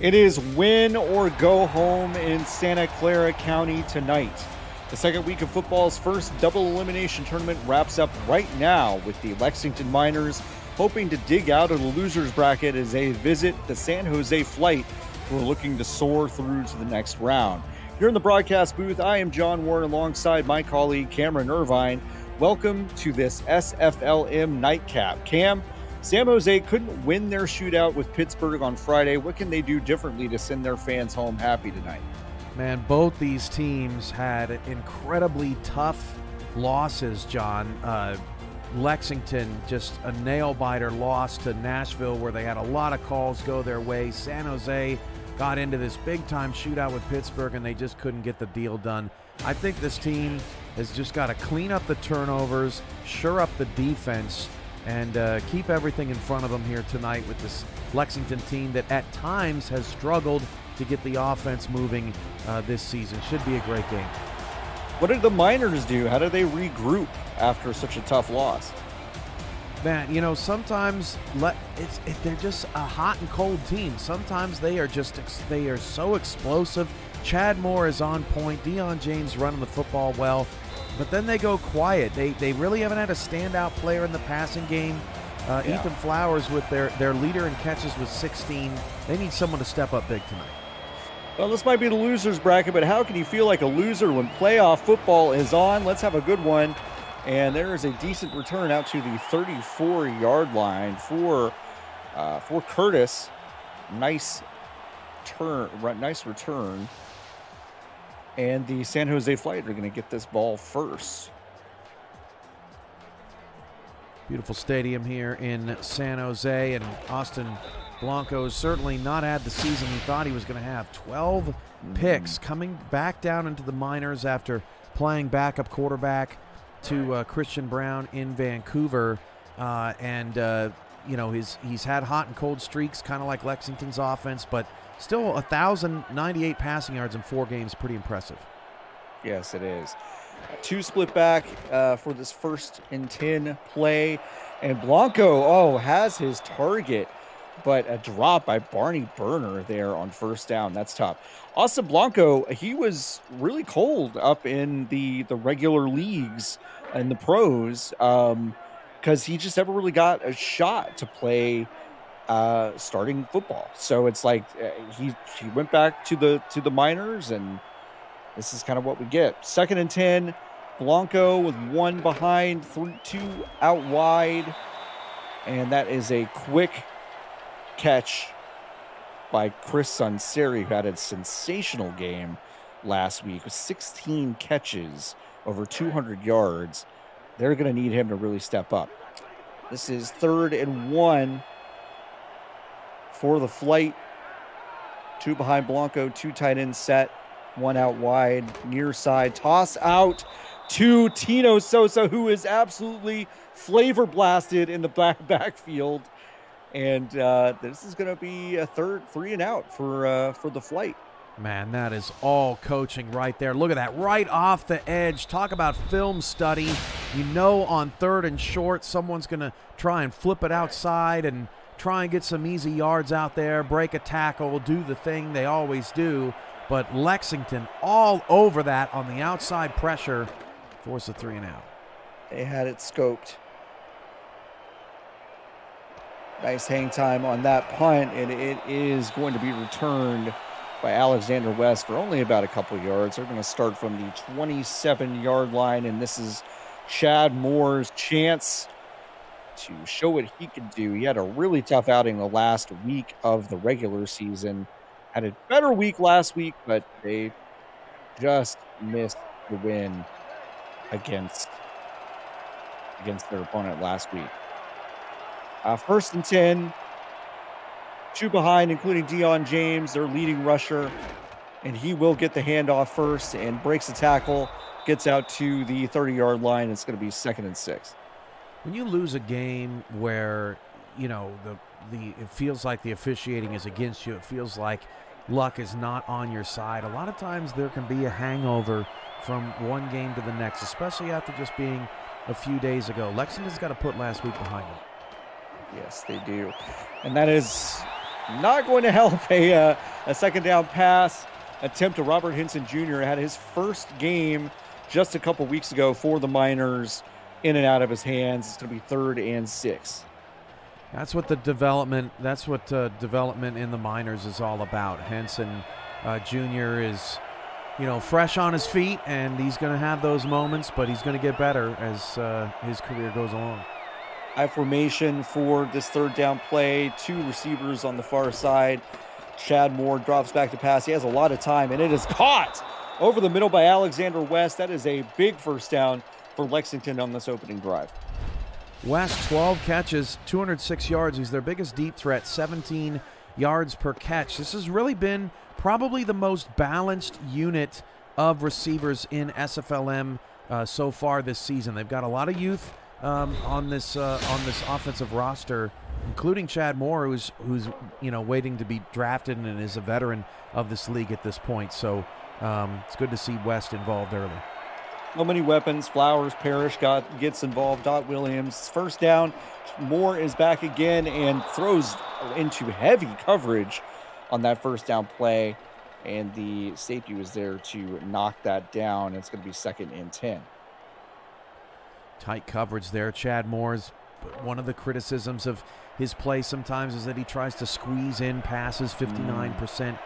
It is win or go home in Santa Clara County tonight. The second week of football's first double elimination tournament wraps up right now with the Lexington Miners hoping to dig out of the loser's bracket as they visit the San Jose Flight, who are looking to soar through to the next round. Here in the broadcast booth, I am John Warren alongside my colleague Cameron Irvine. Welcome to this SFLm nightcap. Cam, San Jose couldn't win their shootout with Pittsburgh on Friday. What can they do differently to send their fans home happy tonight? Man, both these teams had incredibly tough losses, John. Lexington, just a nail-biter loss to Nashville where they had a lot of calls go their way. San Jose got into this big-time shootout with Pittsburgh, and they just couldn't get the deal done. I think this team has just got to clean up the turnovers, shore up the defense, and keep everything in front of them here tonight with this Lexington team that at times has struggled to get the offense moving this season. Should be a great game. What did the Miners do? How do they regroup after such a tough loss? Man, you know, sometimes they're just a hot and cold team. Sometimes they are so explosive. Chad Moore is on point. Deion James running the football well. But then they go quiet. They really haven't had a standout player in the passing game. Ethan Flowers with their leader in catches with 16. They need someone to step up big tonight. Well, this might be the loser's bracket, but how can you feel like a loser when playoff football is on? Let's have a good one. And there is a decent return out to the 34-yard line for Curtis. Nice return. And the San Jose Flight are going to get this ball first. Beautiful stadium here in San Jose, and Austin Blanco's certainly not had the season he thought he was going to have. 12 picks, coming back down into the minors after playing backup quarterback to Christian Brown in Vancouver. You know, he's had hot and cold streaks, kind of like Lexington's offense, but still 1,098 passing yards in 4 games. Pretty impressive. Yes, it is. 2 split back for this 1st and 10 play. And Blanco, has his target, but a drop by Barney Burner there on 1st down. That's tough. Austin Blanco, he was really cold up in the regular leagues and the pros because he just never really got a shot to play starting football. So it's like he went back to the minors, and this is kind of what we get. 2nd and 10, Blanco with 1 behind, 2 out wide, and that is a quick catch by Chris Sunseri, who had a sensational game last week with 16 catches, over 200 yards. They're going to need him to really step up. This is 3rd and 1 for the Flight. 2 behind Blanco, 2 tight end set, 1 out wide, near side, toss out to Tino Sosa, who is absolutely flavor blasted in the backfield. And this is going to be a 3 and out for the Flight. Man, that is all coaching right there. Look at that, right off the edge. Talk about film study. You know, on 3rd and short, someone's going to try and flip it outside and try and get some easy yards out there, break a tackle, do the thing they always do. But Lexington all over that on the outside pressure, force a 3 and out. They had it scoped. Nice hang time on that punt, and it is going to be returned by Alexander West for only about a couple yards. They're going to start from the 27-yard line, and this is Chad Moore's chance to show what he can do. He had a really tough outing the last week of the regular season. Had a better week last week, but they just missed the win against their opponent last week. 1st and 10, 2 behind, including Deion James, their leading rusher, and he will get the handoff first and breaks the tackle, gets out to the 30-yard line. It's going to be 2nd and 6. When you lose a game where, you know, it feels like the officiating is against you, it feels like luck is not on your side, a lot of times there can be a hangover from one game to the next, especially after just being a few days ago. Lexington's got to put last week behind them. Yes, they do. And that is not going to help. A second down pass attempt to Robert Hinson Jr. had his first game just a couple weeks ago for the Miners in and out of his hands. It's going to be 3rd and 6. That's what development in the Miners is all about. Henson Jr. is, fresh on his feet, and he's going to have those moments, but he's going to get better as his career goes along. High formation for this 3rd down play. 2 receivers on the far side. Chad Moore drops back to pass. He has a lot of time, and it is caught over the middle by Alexander West. That is a big first down for Lexington on this opening drive. West, 12 catches, 206 yards. He's their biggest deep threat, 17 yards per catch. This has really been probably the most balanced unit of receivers in SFLm so far this season. They've got a lot of youth on this offensive roster, including Chad Moore, who's waiting to be drafted and is a veteran of this league at this point. So it's good to see West involved early. So many weapons. Flowers, Parrish gets involved. Dot Williams, first down. Moore is back again and throws into heavy coverage on that first down play. And the safety was there to knock that down. It's going to be 2nd and 10. Tight coverage there. Chad Moore's, one of the criticisms of his play sometimes is that he tries to squeeze in passes, 59%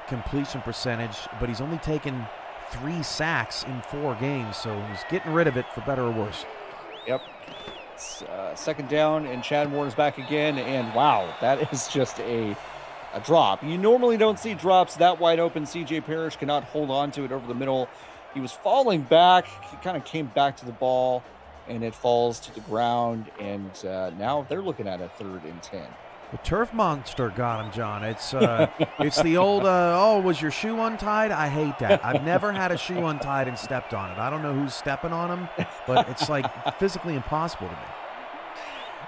completion percentage, but he's only taken 3 sacks in 4 games, so he's getting rid of it for better or worse. Yep. It's 2nd down, and Chad Moore is back again, and wow, that is just a drop. You normally don't see drops that wide open. CJ Parrish cannot hold on to it over the middle. He was falling back. He kind of came back to the ball, and it falls to the ground, and now they're looking at a 3rd and 10. The turf monster got him, John. It's it's the old, was your shoe untied? I hate that. I've never had a shoe untied and stepped on it. I don't know who's stepping on him, but it's like physically impossible to me.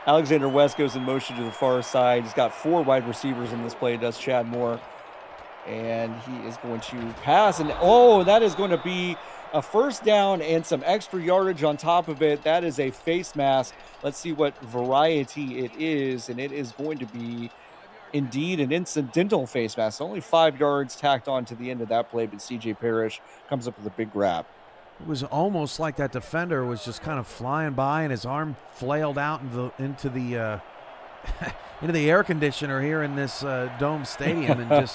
Alexander West goes in motion to the far side. He's got 4 wide receivers in this play, does Chad Moore. And he is going to pass, and that is going to be a first down and some extra yardage on top of it. That is a face mask. Let's see what variety it is, and it is going to be indeed an incidental face mask. Only 5 yards tacked on to the end of that play, but CJ Parrish comes up with a big grab. It was almost like that defender was just kind of flying by, and his arm flailed out into the air conditioner here in this dome stadium, and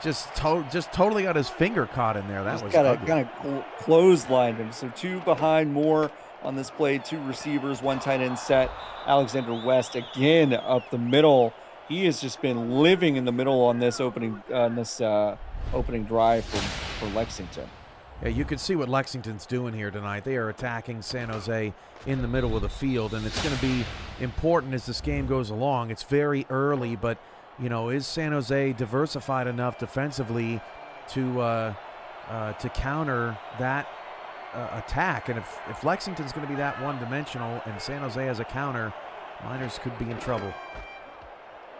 just totally got his finger caught in there. That was ugly. Kind of clotheslined him. So 2 behind Moore on this play, 2 receivers, 1 tight end set. Alexander West again up the middle. He has just been living in the middle on this opening drive for Lexington. Yeah, you can see what Lexington's doing here tonight. They are attacking San Jose in the middle of the field, and it's going to be important as this game goes along. It's very early, but is San Jose diversified enough defensively to counter that attack? And if Lexington's going to be that one-dimensional and San Jose has a counter, Miners could be in trouble.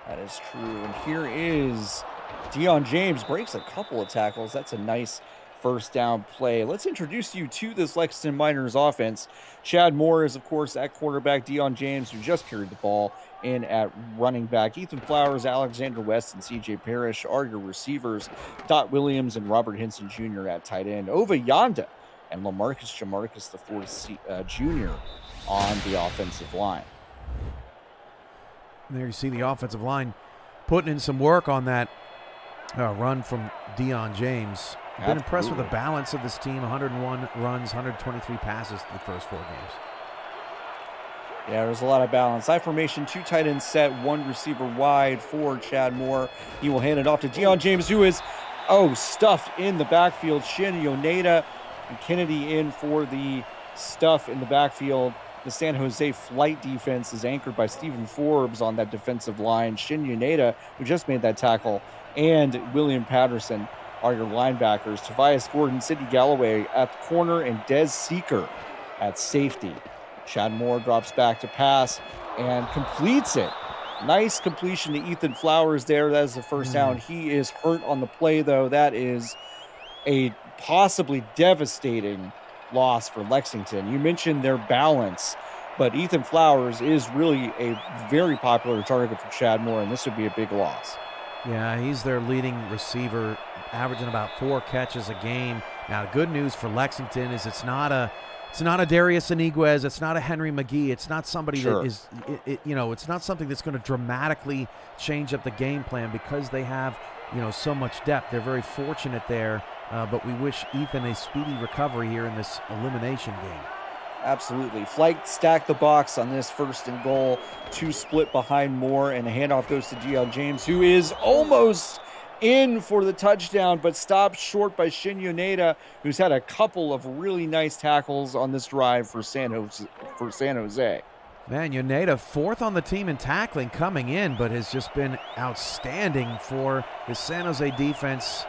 That is true. And here is Deion James, breaks a couple of tackles. That's a nice first down play. Let's introduce you to this Lexington Miners offense. Chad Moore is, of course, at quarterback. Deion James, who just carried the ball, in at running back. Ethan Flowers, Alexander West, and CJ Parrish are your receivers. Dot Williams and Robert Hinson Jr. at tight end. Ova Yanda and LaMarcus Jamarcus IV Jr. on the offensive line. There you see the offensive line putting in some work on that run from Deion James. I've been impressed with the balance of this team. 101 runs, 123 passes the first 4 games. Yeah, there's a lot of balance. High formation, 2 tight ends set, 1 receiver wide for Chad Moore. He will hand it off to Deion James, who is, stuffed in the backfield. Shin Yoneda and Kennedy in for the stuff in the backfield. The San Jose flight defense is anchored by Stephen Forbes on that defensive line. Shin Yoneda, who just made that tackle, and William Patterson are your linebackers. Tobias Gordon, Sidney Galloway at the corner, and Des Seeker at safety. Chad Moore drops back to pass and completes it. Nice completion to Ethan Flowers there. That is the first down. He is hurt on the play, though. That is a possibly devastating loss for Lexington. You mentioned their balance, but Ethan Flowers is really a very popular target for Chad Moore, and this would be a big loss. Yeah, he's their leading receiver, averaging about 4 catches a game. Now, the good news for Lexington is it's not a Darius Iniguez, it's not a Henry McGee, it's not somebody Sure. that is, it's not something that's going to dramatically change up the game plan because they have, so much depth. They're very fortunate there, but we wish Ethan a speedy recovery here in this elimination game. Absolutely. Flight stacked the box on this 1st and goal. 2 split behind Moore, and the handoff goes to Dion James, who is almost in for the touchdown, but stopped short by Shin Yoneda, who's had a couple of really nice tackles on this drive for San Jose. Man, Yoneda 4th on the team in tackling coming in, but has just been outstanding for his San Jose defense.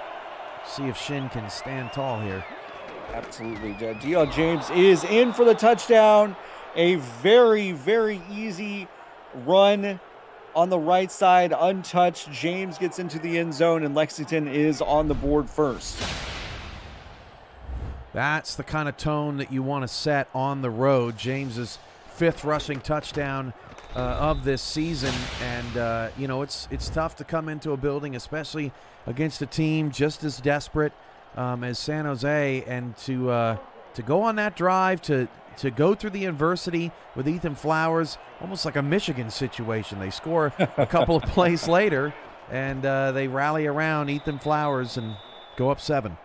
See if Shin can stand tall here. Absolutely. Dion James is in for the touchdown. A very, very easy run on the right side, untouched. James gets into the end zone, and Lexington is on the board first. That's the kind of tone that you want to set on the road. James's 5th rushing touchdown of this season, and it's tough to come into a building, especially against a team just as desperate as San Jose, and to go on that drive, to go through the adversity with Ethan Flowers, almost like a Michigan situation. They score a couple of plays later, and they rally around Ethan Flowers and go up 7.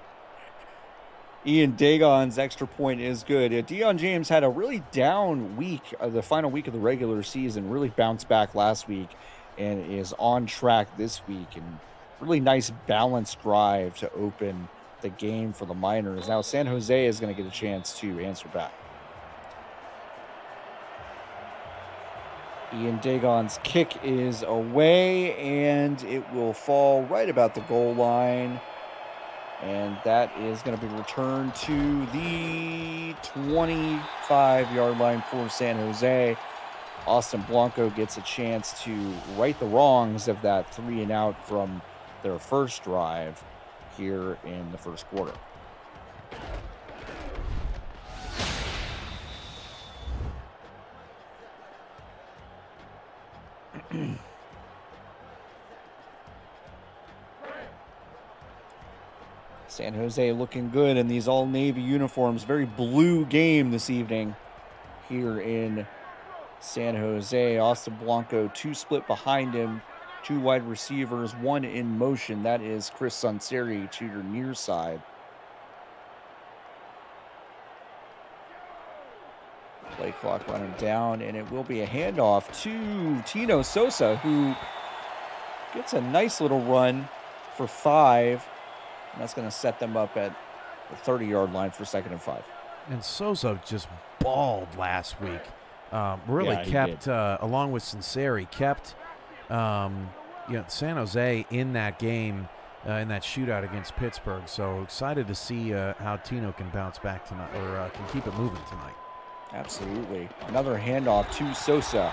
Ian Dagon's extra point is good. Dion James had a really down week, the final week of the regular season, really bounced back last week and is on track this week. And really nice balanced drive to open the game for the Miners. Now San Jose is going to get a chance to answer back. Ian Dagon's kick is away, and it will fall right about the goal line. And that is going to be returned to the 25-yard line for San Jose. Austin Blanco gets a chance to right the wrongs of that 3-and-out from their first drive here in the first quarter. San Jose looking good in these all-navy uniforms. Very blue game this evening here in San Jose. Austin Blanco, 2 split behind him, 2 wide receivers, 1 in motion. That is Chris Sunseri to your near side. Play clock running down, and it will be a handoff to Tino Sosa, who gets a nice little run for 5. And that's going to set them up at the 30-yard line for 2nd and 5. And Sosa just balled last week. Really kept, along with Sinceri, kept San Jose in that game, in that shootout against Pittsburgh. So excited to see how Tino can bounce back tonight, or can keep it moving tonight. Absolutely. Another handoff to Sosa.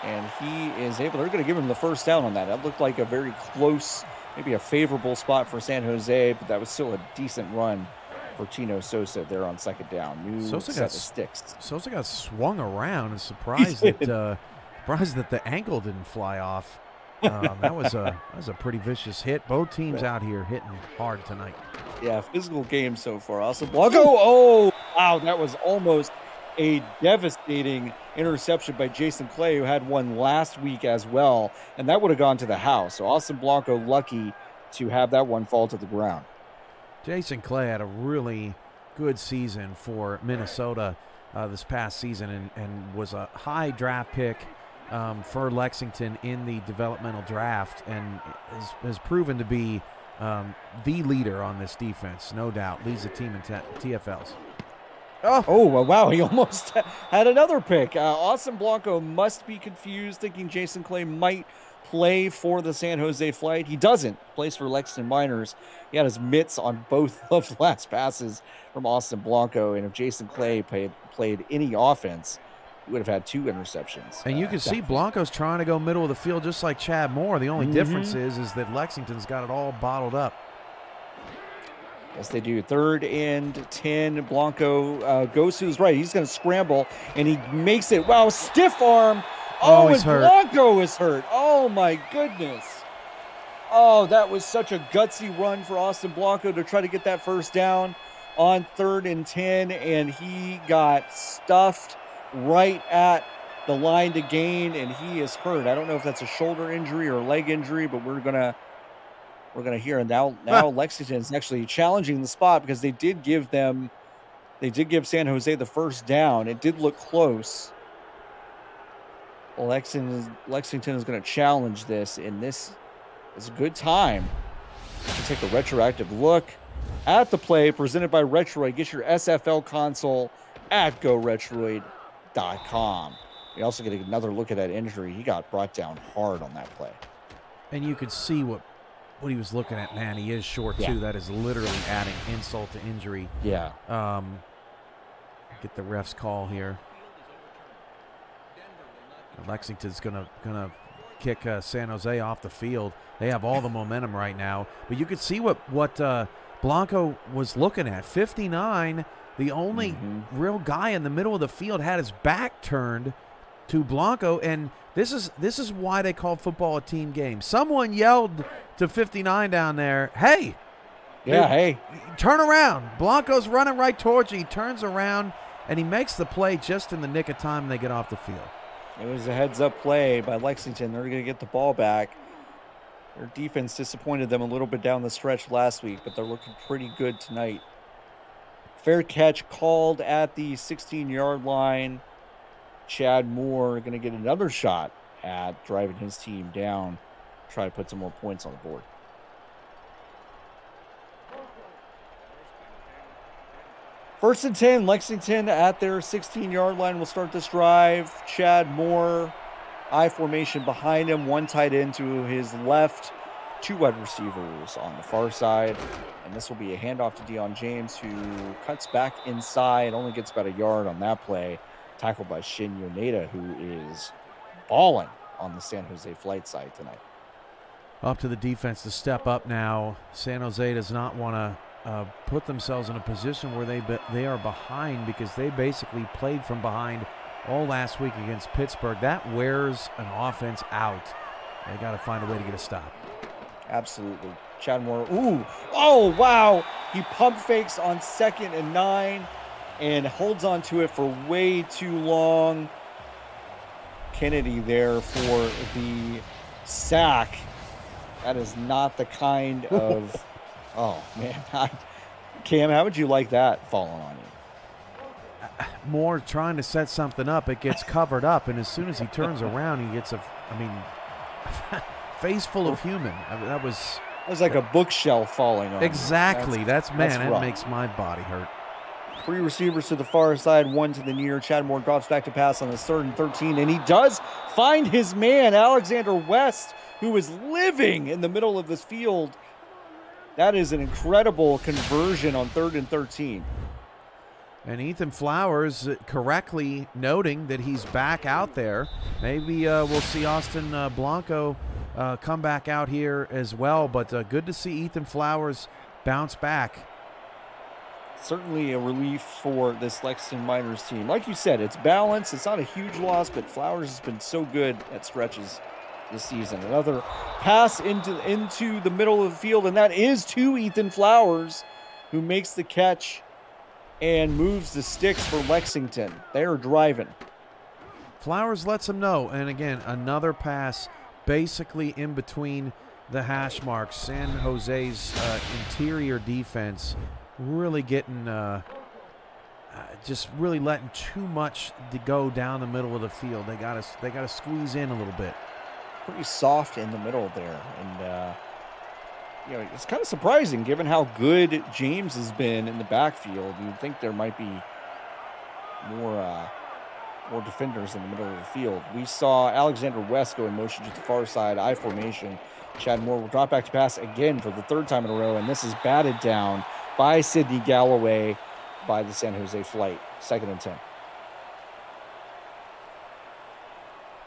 And he is able, they're going to give him the first down on that. That looked like a very close, maybe a favorable spot for San Jose, but that was still a decent run for Tino Sosa there on 2nd down. New set of sticks. Sosa got swung around and surprised that the ankle didn't fly off. That was a pretty vicious hit. Both teams out here hitting hard tonight. Yeah, physical game so far. Also, Blanco. Oh, wow, that was almost a devastating interception by Jason Clay, who had one last week as well, and that would have gone to the house. So Austin Blanco lucky to have that one fall to the ground. Jason Clay had a really good season for Minnesota this past season, and was a high draft pick for Lexington in the developmental draft, and has proven to be the leader on this defense, no doubt. Leads the team in TFLs. Oh, wow. He almost had another pick. Austin Blanco must be confused, thinking Jason Clay might play for the San Jose Flight. He doesn't. Plays for Lexington Miners. He had his mitts on both of the last passes from Austin Blanco. And if Jason Clay played any offense, he would have had 2 interceptions. And you can see Blanco's trying to go middle of the field just like Chad Moore. The only difference is that Lexington's got it all bottled up. Yes, they do. 3rd and 10. Blanco goes to his right. He's going to scramble, and he makes it. Wow, stiff arm. Oh, and hurt. Blanco is hurt. Oh, my goodness. Oh, that was such a gutsy run for Austin Blanco to try to get that first down on 3rd and 10, and he got stuffed right at the line to gain, and he is hurt. I don't know if that's a shoulder injury or a leg injury, but we're gonna hear. And now Lexington is actually challenging the spot because they did give San Jose the first down. It did look close. Lexington is going to challenge this, and this is a good time to take a retroactive look at the play presented by Retroid. Get your SFL console at GoRetroid.com. You also get another look at that injury. He got brought down hard on that play. And you could see what he was looking at. Man, he is short too. That is literally adding insult to injury. Yeah. Get the ref's call here. Lexington's gonna kick San Jose off the field. They have all the momentum right now. But you could see what Blanco was looking at. 59, the only real guy in the middle of the field, had his back turned to Blanco, and this is why they call football a team game. Someone yelled to 59 down there, "Hey, hey, turn around!" Blanco's running right towards you. He turns around and he makes the play just in the nick of time. And they get off the field. It was a heads-up play by Lexington. They're going to get the ball back. Their defense disappointed them a little bit down the stretch last week, but they're looking pretty good tonight. Fair catch called at the 16-yard line. Chad Moore going to get another shot at driving his team down, try to put some more points on the board. First and 10, Lexington at their 16-yard line will start this drive. Chad Moore, I formation behind him, one tight end to his left, 2 wide receivers on the far side. And this will be a handoff to Deion James, who cuts back inside, only gets about a yard on that play. Tackled by Shin Yoneda, who is balling on the San Jose flight side tonight. Up to the defense to step up now. San Jose does not want to put themselves in a position where they are behind, because they basically played from behind all last week against Pittsburgh. That wears an offense out. They got to find a way to get a stop. Absolutely. Chad Moore. Ooh. Oh, wow. He pump fakes on 2nd and 9 and holds on to it for way too long. Kennedy there for the sack. That is not the kind of... Oh, man. Cam, how would you like that falling on you? Moore trying to set something up. It gets covered up, and as soon as he turns around, he gets face full of human. That was like a bookshelf falling on exactly. You. That makes my body hurt. 3 receivers to the far side, 1 to the near. Chad Moore drops back to pass on his 3rd and 13, and he does find his man, Alexander West, who is living in the middle of this field. That is an incredible conversion on 3rd and 13. And Ethan Flowers correctly noting that he's back out there. Maybe we'll see Austin Blanco come back out here as well. But good to see Ethan Flowers bounce back. Certainly a relief for this Lexington Miners team. Like you said, it's balanced. It's not a huge loss, but Flowers has been so good at stretches this season. Another pass into the middle of the field, and that is to Ethan Flowers, who makes the catch and moves the sticks for Lexington. They are driving. Flowers lets him know, and again, another pass basically in between the hash marks. San Jose's interior defense really getting just really letting too much to go down the middle of the field. They got to squeeze in a little bit. Pretty soft in the middle there, and it's kind of surprising given how good James has been in the backfield. You'd think there might be more defenders in the middle of the field. We saw Alexander West go in motion to the far side, I formation. Chad Moore will drop back to pass again for the 3rd time in a row, and this is batted down by Sidney Galloway by the San Jose flight. 2nd and 10.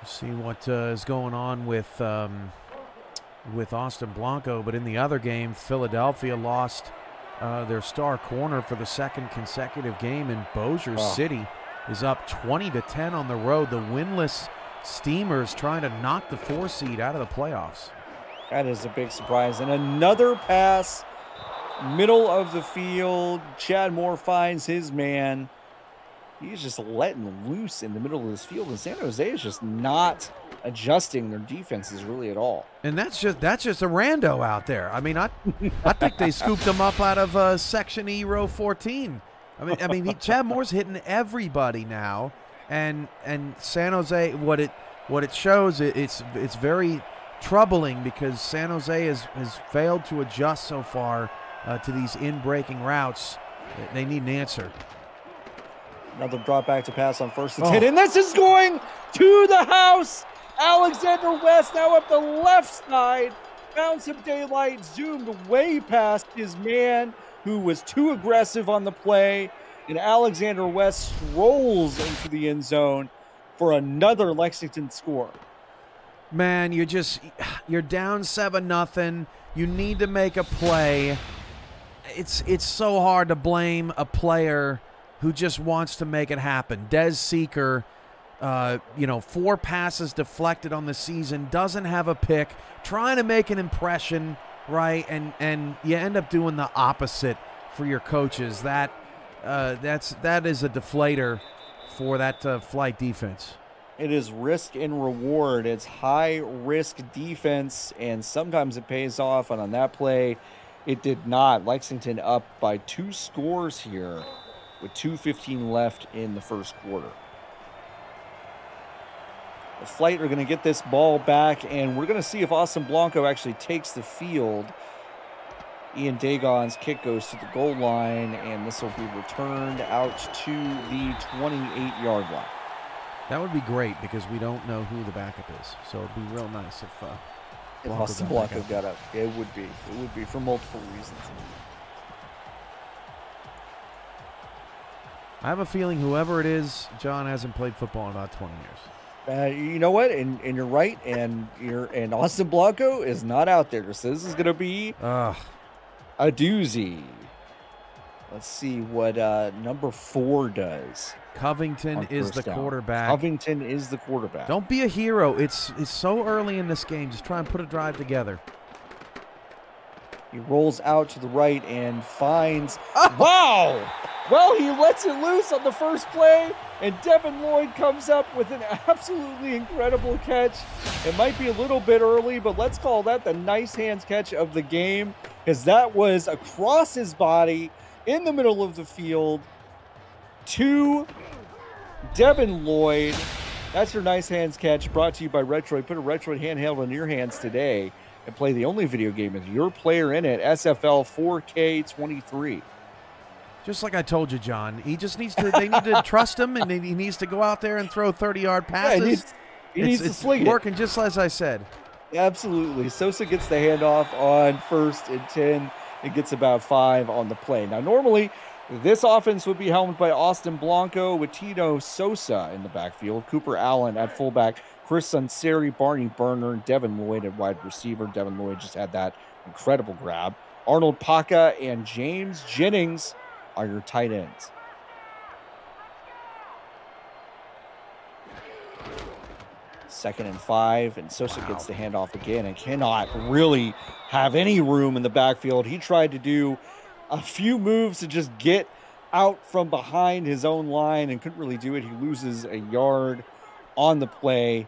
See what is going on with Austin Blanco, but in the other game, Philadelphia lost their star corner for the 2nd consecutive game, and Bossier City is up 20-10 on the road. The winless Steamers trying to knock the 4 seed out of the playoffs. That is a big surprise. And another pass, middle of the field. Chad Moore finds his man. He's just letting loose in the middle of this field. And San Jose is just not adjusting their defenses really at all. And that's just a rando out there. I mean, I think they scooped him up out of Section E, row 14. I mean, Chad Moore's hitting everybody now, and San Jose. What it shows, it's very troubling because San Jose has failed to adjust so far to these in-breaking routes. They need an answer. Another drop back to pass on first and 10, and this is going to the house. Alexander West now up the left side, found some daylight, zoomed way past his man who was too aggressive on the play, and Alexander West strolls into the end zone for another Lexington score. Man, you're down 7-0. You need to make a play. It's so hard to blame a player who just wants to make it happen. Des Seeker, 4 passes deflected on the season, doesn't have a pick, trying to make an impression, right? And you end up doing the opposite for your coaches. That is a deflator for that flight defense. It is risk and reward. It's high risk defense, and sometimes it pays off. And on that play, it did not. Lexington up by 2 scores here with 2:15 left in the first quarter. The Flight are going to get this ball back, and we're going to see if Austin Blanco actually takes the field. Ian Dagon's kick goes to the goal line, and this will be returned out to the 28-yard line. That would be great because we don't know who the backup is. So it'd be real nice if Austin Blanco got up. It would be. It would be for multiple reasons. I have a feeling whoever it is, John, hasn't played football in about 20 years. You know what? And you're right. And Austin Blanco is not out there. So this is going to be a doozy. Let's see what number 4 does. Covington is the quarterback. Covington is the quarterback. Don't be a hero. It's so early in this game. Just try and put a drive together. He rolls out to the right and finds... Wow! Well, he lets it loose on the first play, and Devin Lloyd comes up with an absolutely incredible catch. It might be a little bit early, but let's call that the nice hands catch of the game, because that was across his body in the middle of the field to Devin Lloyd. That's your nice hands catch, brought to you by Retroid. Put a Retroid handheld in your hands today and play the only video game with your player in it, SFL 4K23. Just like I told you, John, they need to trust him, and he needs to go out there and throw 30-yard passes. Yeah, he needs to sling it. It's working just as I said. Absolutely. Sosa gets the handoff on 1st and 10. It gets about 5 on the play. Now, normally, this offense would be helmed by Austin Blanco with Tino Sosa in the backfield, Cooper Allen at fullback, Chris Sunseri, Barney Burner, Devin Lloyd at wide receiver. Devin Lloyd just had that incredible grab. Arnold Paca and James Jennings are your tight ends. Second and 5, and Sosa gets the handoff again and cannot really have any room in the backfield. He tried to do a few moves to just get out from behind his own line and couldn't really do it. He loses a yard on the play.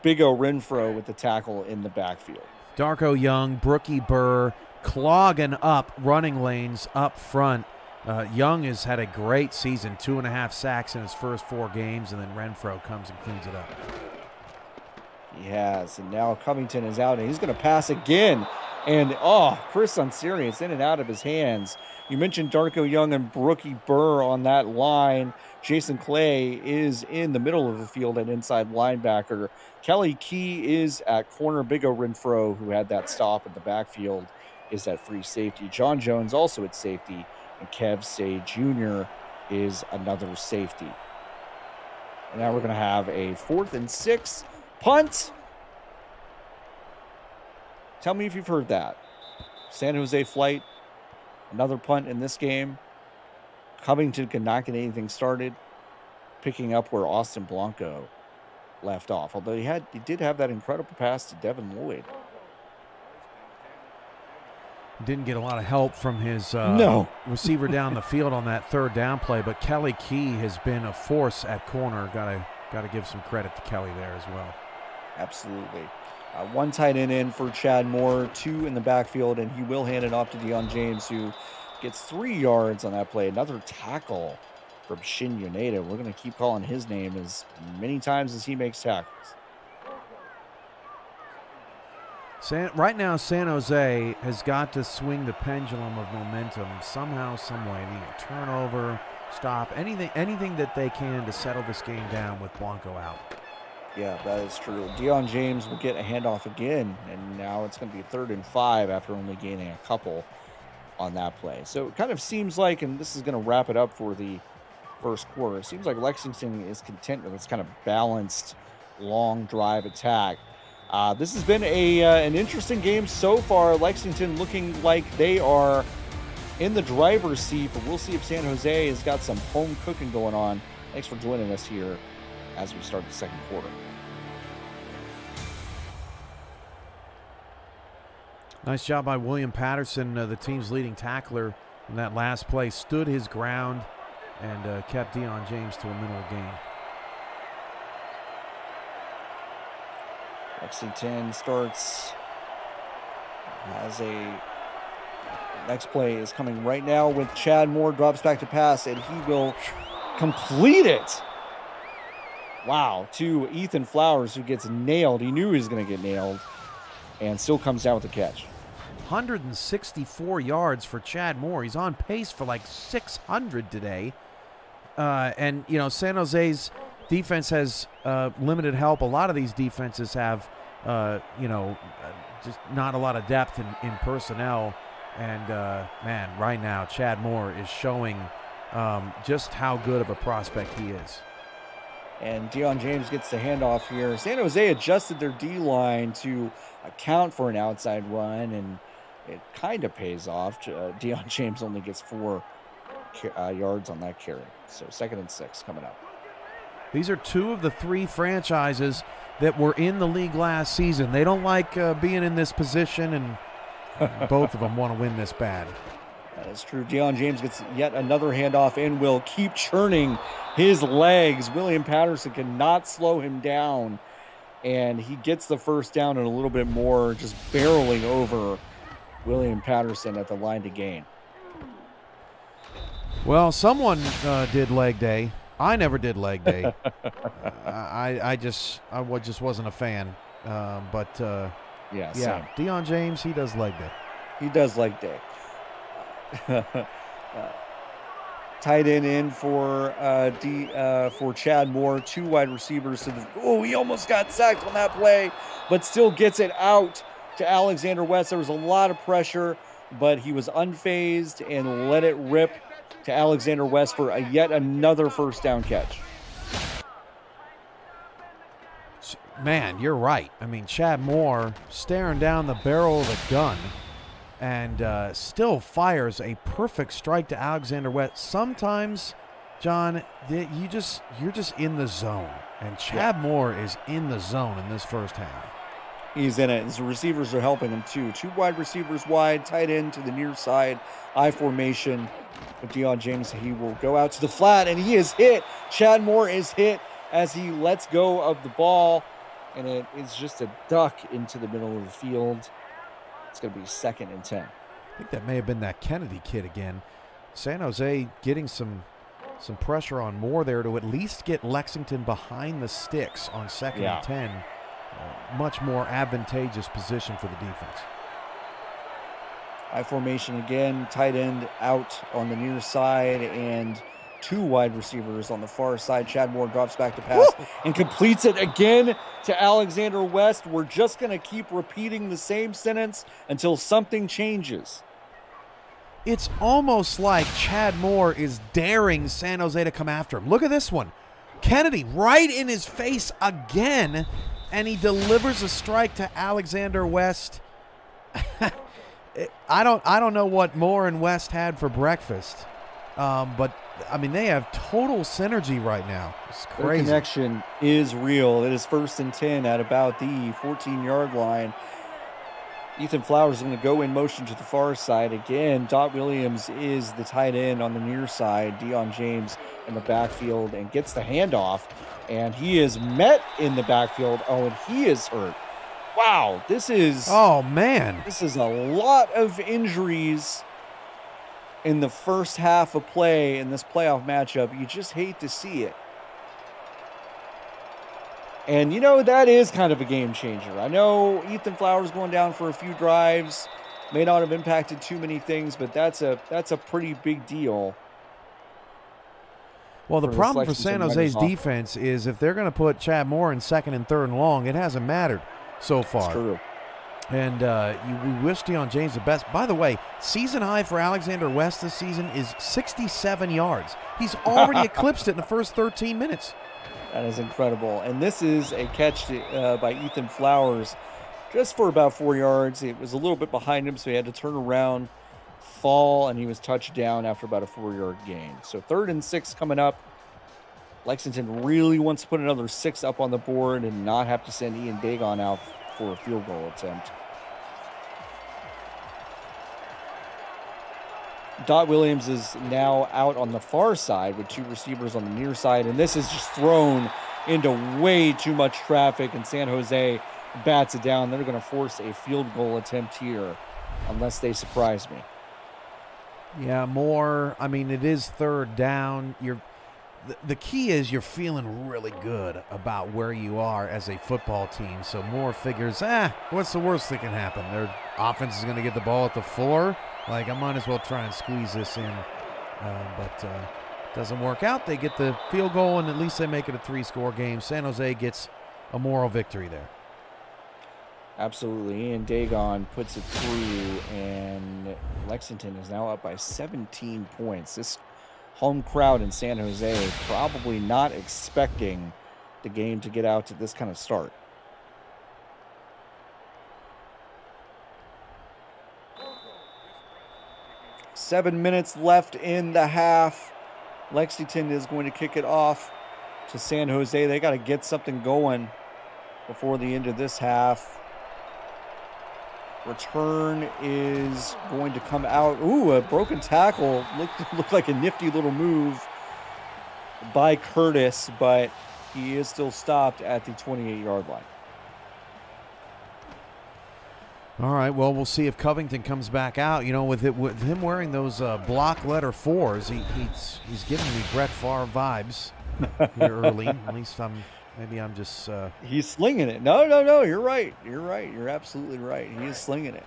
Big O Renfro with the tackle in the backfield. Darko Young, Brookie Burr clogging up running lanes up front. Young has had a great season, 2.5 sacks in his first 4 games, and then Renfro comes and cleans it up. He has, and now Covington is out, and he's going to pass again. And, Chris Sunseri, it's in and out of his hands. You mentioned Darko Young and Brookie Burr on that line. Jason Clay is in the middle of the field at inside linebacker. Kelly Key is at corner. Big O Renfro, who had that stop in the backfield, is at free safety. John Jones also at safety. And Kev Say Jr. is another safety. And now we're going to have a 4th and 6 punt. Tell me if you've heard that. San Jose Flight, another punt in this game. Covington could not get anything started, picking up where Austin Blanco left off. Although he did have that incredible pass to Devin Lloyd. Didn't get a lot of help from his No. receiver down the field on that third down play, but Kelly Key has been a force at corner. Got to give some credit to Kelly there as well. Absolutely. One tight end in for Chad Moore, 2 in the backfield, and he will hand it off to Deion James, who gets 3 yards on that play. Another tackle from Shin Yoneda. We're going to keep calling his name as many times as he makes tackles. Right now, San Jose has got to swing the pendulum of momentum somehow, some way. Either turnover, stop, anything that they can to settle this game down with Blanco out. Yeah, that is true. Deion James will get a handoff again, and now it's going to be 3rd and 5 after only gaining a couple on that play. So it kind of seems like, and this is going to wrap it up for the first quarter, it seems like Lexington is content with this kind of balanced, long drive attack. This has been an interesting game so far. Lexington looking like they are in the driver's seat, but we'll see if San Jose has got some home cooking going on. Thanks for joining us here as we start the second quarter. Nice job by William Patterson, the team's leading tackler in that last play. Stood his ground and kept Deion James to a minimal gain. Lexington starts as a next play is coming right now with Chad Moore, drops back to pass, and he will complete it. Wow, to Ethan Flowers, who gets nailed. He knew he was going to get nailed and still comes down with the catch. 164 yards for Chad Moore. He's on pace for like 600 today. And, you know, San Jose's defense has limited help. A lot of these defenses have, just not a lot of depth in personnel. And, man, right now, Chad Moore is showing just how good of a prospect he is. And Deion James gets the handoff here. San Jose adjusted their D-line to account for an outside run, and it kind of pays off. Deion James only gets 4 yards on that carry. So 2nd and 6 coming up. These are 2 of the 3 franchises that were in the league last season. They don't like being in this position, and both of them want to win this bad. That is true. Deion James gets yet another handoff and will keep churning his legs. William Patterson cannot slow him down, and he gets the first down and a little bit more, just barreling over William Patterson at the line to gain. Well, someone did leg day. I never did leg day. I just wasn't a fan. Yeah, Deion James, he does leg day. He does leg day. Tight end in for Chad Moore. 2 wide receivers. He almost got sacked on that play, but still gets it out to Alexander West. There was a lot of pressure, but he was unfazed and let it rip to Alexander West for yet another first down catch. Man, you're right. I mean, Chad Moore staring down the barrel of the gun and still fires a perfect strike to Alexander West. Sometimes, John, you're just in the zone, and Chad Moore is in the zone in this first half. He's in it. His receivers are helping him too. 2 wide receivers wide, tight end to the near side, I formation. With Deion James, he will go out to the flat, and he is hit. Chad Moore is hit as he lets go of the ball, and it is just a duck into the middle of the field. It's going to be 2nd and 10. I think that may have been that Kennedy kid again. San Jose getting some pressure on Moore there to at least get Lexington behind the sticks on 2nd and 10. Much more advantageous position for the defense. I formation again, tight end out on the near side, and 2 wide receivers on the far side. Chad Moore drops back to pass and completes it again to Alexander West. We're just going to keep repeating the same sentence until something changes. It's almost like Chad Moore is daring San Jose to come after him. Look at this one. Kennedy right in his face again, and he delivers a strike to Alexander West. I don't know what Moore and West had for breakfast, but I mean, they have total synergy right now. It's crazy. The connection is real. It is 1st and 10 at about the 14-yard line. Ethan Flowers is going to go in motion to the far side again. Dot Williams is the tight end on the near side. Deion James in the backfield and gets the handoff. And he is met in the backfield. Oh, and he is hurt. Wow, this is... Oh, man. This is a lot of injuries in the first half of play in this playoff matchup. You just hate to see it. And, you know, that is kind of a game changer. I know Ethan Flowers going down for a few drives may not have impacted too many things, but that's a pretty big deal. Well, the problem for San Jose's defense is if they're going to put Chad Moore in 2nd and 3rd and long, it hasn't mattered so far. That's true. And we wish Deion James the best. By the way, season high for Alexander West this season is 67 yards. He's already eclipsed it in the first 13 minutes. That is incredible. And this is a catch by Ethan Flowers just for about 4 yards. It was a little bit behind him, so he had to turn around, fall, and he was touched down after about a 4-yard gain. So 3rd and 6 coming up. Lexington really wants to put another 6 up on the board and not have to send Ian Dagon out for a field goal attempt. Dot Williams is now out on the far side with 2 receivers on the near side, and this is just thrown into way too much traffic, and San Jose bats it down. They're going to force a field goal attempt here unless they surprise me. Yeah, more. I mean, it is 3rd down. The key is you're feeling really good about where you are as a football team. So Moore figures, what's the worst that can happen? Their offense is going to get the ball at the 4. Like, I might as well try and squeeze this in. But doesn't work out. They get the field goal, and at least they make it a 3-score game. San Jose gets a moral victory there. Absolutely. Ian Dagon puts it through, and Lexington is now up by 17 points. This home crowd in San Jose probably not expecting the game to get out to this kind of start. Seven minutes left in the half. Lexington is going to kick it off to San Jose. They got to get something going before the end of this half. Return is going to come out. Ooh, a broken tackle. Looked like a nifty little move by Curtis, but he is still stopped at the 28-yard line. All right, well, we'll see if Covington comes back out. You know, with him wearing those block letter 4s, he's giving me Brett Favre vibes here early. At least maybe I'm just... He's slinging it. No, you're right. You're absolutely right. He is slinging it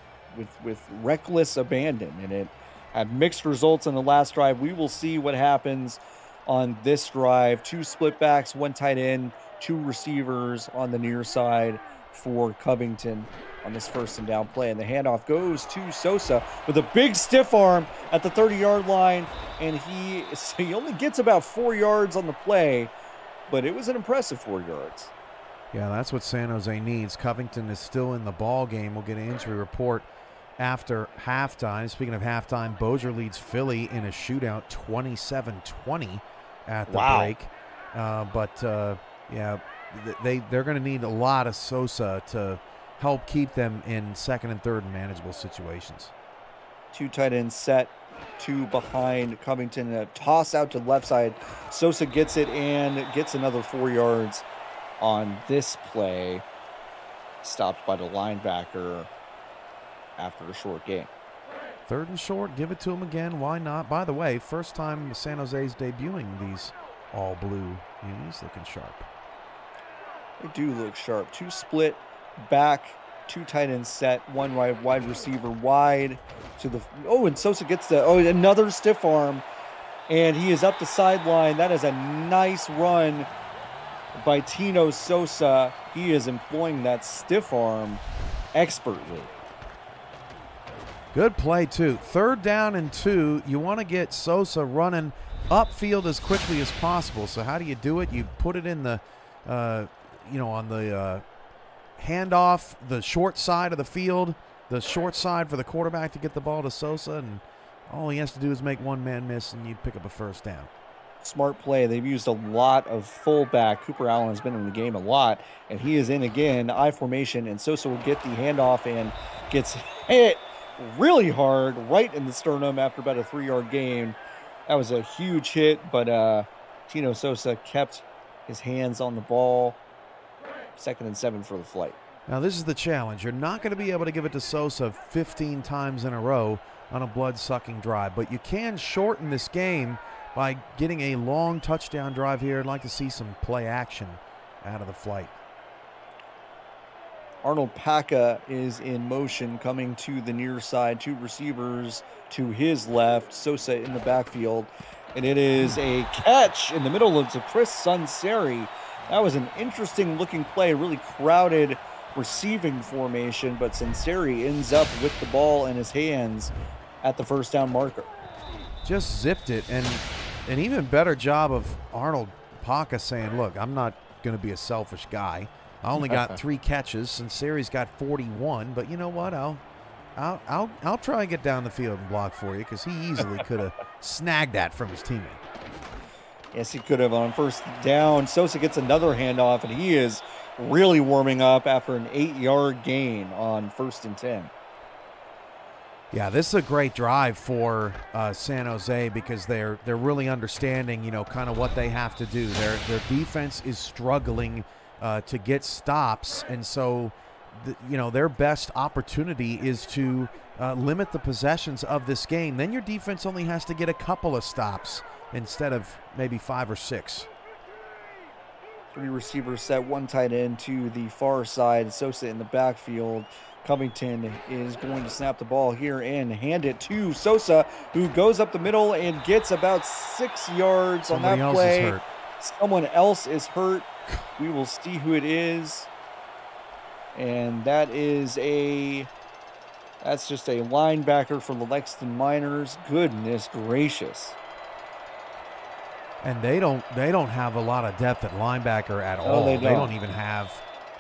with reckless abandon, and it had mixed results on the last drive. We will see what happens on this drive. 2 split backs, 1 tight end, 2 receivers on the near side for Covington on this 1st and down play. And the handoff goes to Sosa with a big stiff arm at the 30-yard line, and he only gets about 4 yards on the play, but it was an impressive 4 yards. Yeah, that's what San Jose needs. Covington is still in the ball game. We'll get an injury report after halftime. Speaking of halftime, Bossier leads Philly in a shootout 27-20 at the break. They're going to need a lot of Sosa to help keep them in 2nd and 3rd manageable situations. 2 tight ends set, 2 behind Covington. A toss out to the left side. Sosa gets it and gets another 4 yards on this play. Stopped by the linebacker after a short gain. 3rd and short, give it to him again. Why not? By the way, first time San Jose's debuting these all-blue unis, looking sharp. They do look sharp. 2 split back, 2 tight ends set, 1 wide receiver wide to the... Oh, and Sosa gets another stiff arm, and he is up the sideline. That is a nice run by Tino Sosa. He is employing that stiff arm expertly. Good play, too. 3rd down and 2. You want to get Sosa running upfield as quickly as possible. So how do you do it? You put it in the, on the handoff, the short side of the field, the short side for the quarterback to get the ball to Sosa, and all he has to do is make one man miss, and you pick up a 1st down. Smart play. They've used a lot of fullback. Cooper Allen has been in the game a lot, and he is in again. I formation, and Sosa will get the handoff and gets hit really hard right in the sternum after about a 3-yard gain. That was a huge hit, but Tino Sosa kept his hands on the ball. 2nd and 7 for the flight. Now, this is the challenge. You're not going to be able to give it to Sosa 15 times in a row on a blood-sucking drive, but you can shorten this game by getting a long touchdown drive here. I'd like to see some play action out of the flight. Arnold Paka is in motion coming to the near side. 2 receivers to his left. Sosa in the backfield. And it is a catch in the middle of Chris Sunseri. That was an interesting looking play, really crowded receiving formation, but Sunseri ends up with the ball in his hands at the first down marker. Just zipped it, and an even better job of Arnold Paka saying, look, I'm not going to be a selfish guy. I only got 3 catches. Sunseri's got 41, but you know what? I'll try and get down the field and block for you, because he easily could have snagged that from his teammate. Yes, he could have on first down. Sosa gets another handoff, and he is really warming up after an 8-yard gain on 1st and 10. Yeah, this is a great drive for San Jose, because they're really understanding, kind of what they have to do. Their defense is struggling to get stops, and so their best opportunity is to limit the possessions of this game. Then your defense only has to get a couple of stops instead of maybe 5 or 6. 3 receivers set, 1 tight end to the far side. Sosa in the backfield. Covington is going to snap the ball here and hand it to Sosa, who goes up the middle and gets about 6 yards on that play. Someone else is hurt. We will see who it is. And that's just a linebacker from the Lexington Miners. Goodness gracious. And they don't have a lot of depth at linebacker at all. They don't even have,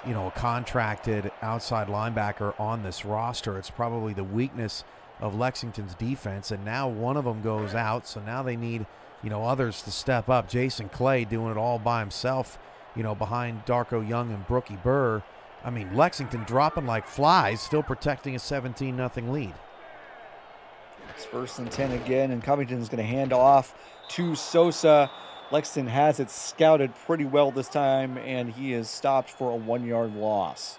a contracted outside linebacker on this roster. It's probably the weakness of Lexington's defense. And now one of them goes out, so now they need, others to step up. Jason Clay doing it all by himself, behind Darko Young and Brookie Burr. I mean, Lexington dropping like flies, still protecting a 17-0 lead. It's 1st and 10 again, and Covington's going to hand off to Sosa. Lexington has it scouted pretty well this time, and he is stopped for a 1-yard loss.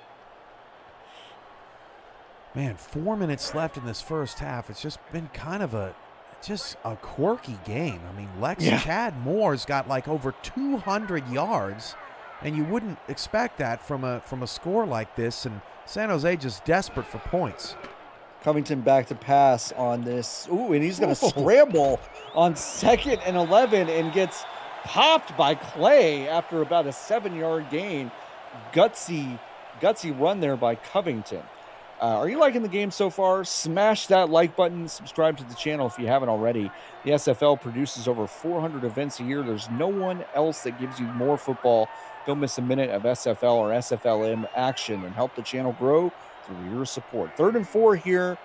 Man, 4 minutes left in this first half. It's just been kind of a quirky game. I mean, Chad Moore's got like over 200 yards, and you wouldn't expect that from a score like this, and San Jose just desperate for points. Covington back to pass on this. Ooh, and he's going to scramble on 2nd and 11 and gets popped by Clay after about a 7-yard gain. Gutsy run there by Covington. Are you liking the game so far? Smash that like button. Subscribe to the channel if you haven't already. The SFL produces over 400 events a year. There's no one else that gives you more football. Don't miss a minute of SFL or SFLm action and help the channel grow through your support. 3rd and 4 here.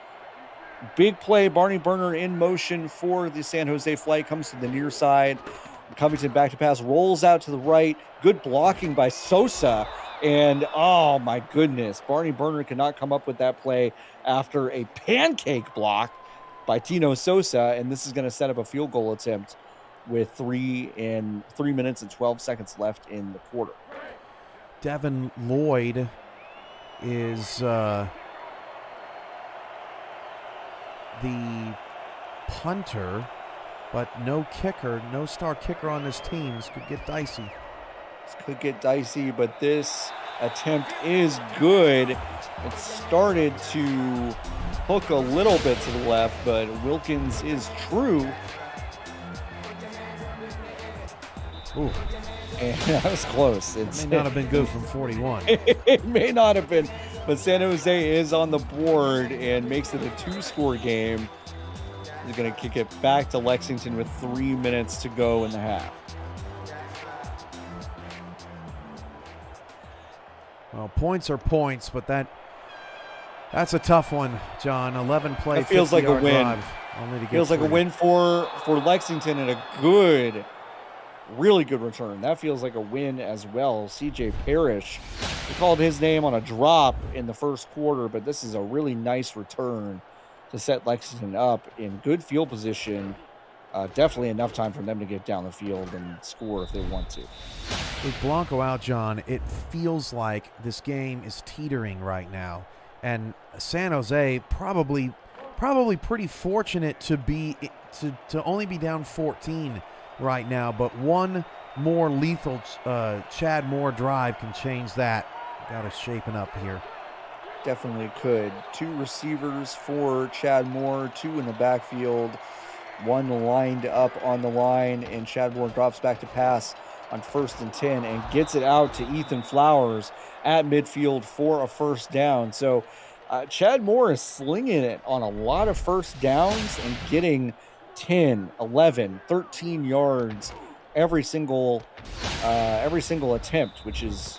Big play. Barney Burner in motion for the San Jose flight. Comes to the near side. Covington back to pass. Rolls out to the right. Good blocking by Sosa. And, oh, my goodness. Barney Burner could not come up with that play after a pancake block by Tino Sosa. And this is going to set up a field goal attempt with 3 minutes and 12 seconds left in the quarter. Devin Lloyd is the punter, but no kicker, no star kicker on this team. This could get dicey. But this attempt is good. It started to hook a little bit to the left, but Wilkins is true. Ooh. And that was close. It may not have been good from 41. It may not have been, but San Jose is on the board and makes it a 2-score game. He's going to kick it back to Lexington with 3 minutes to go in the half. Well, points are points, but that's a tough one, John. 11 play, feels like a win. Drive, only to get feels 3. Like a win for Lexington and a good Really good return. That feels like a win as well. CJ Parrish, we called his name on a drop in the first quarter, but this is a really nice return to set Lexington up in good field position. Definitely enough time for them to get down the field and score if they want to. With Blanco out, John, it feels like this game is teetering right now. And San Jose probably pretty fortunate to be to only be down 14 right now, but one more lethal Chad Moore drive can change that. Got us shaping up here. Definitely could. 2 receivers for Chad Moore, 2 in the backfield, 1 lined up on the line, and Chad Moore drops back to pass on 1st and 10 and gets it out to Ethan Flowers at midfield for a first down. So Chad Moore is slinging it on a lot of first downs and getting 10, 11, 13 yards every single attempt, which is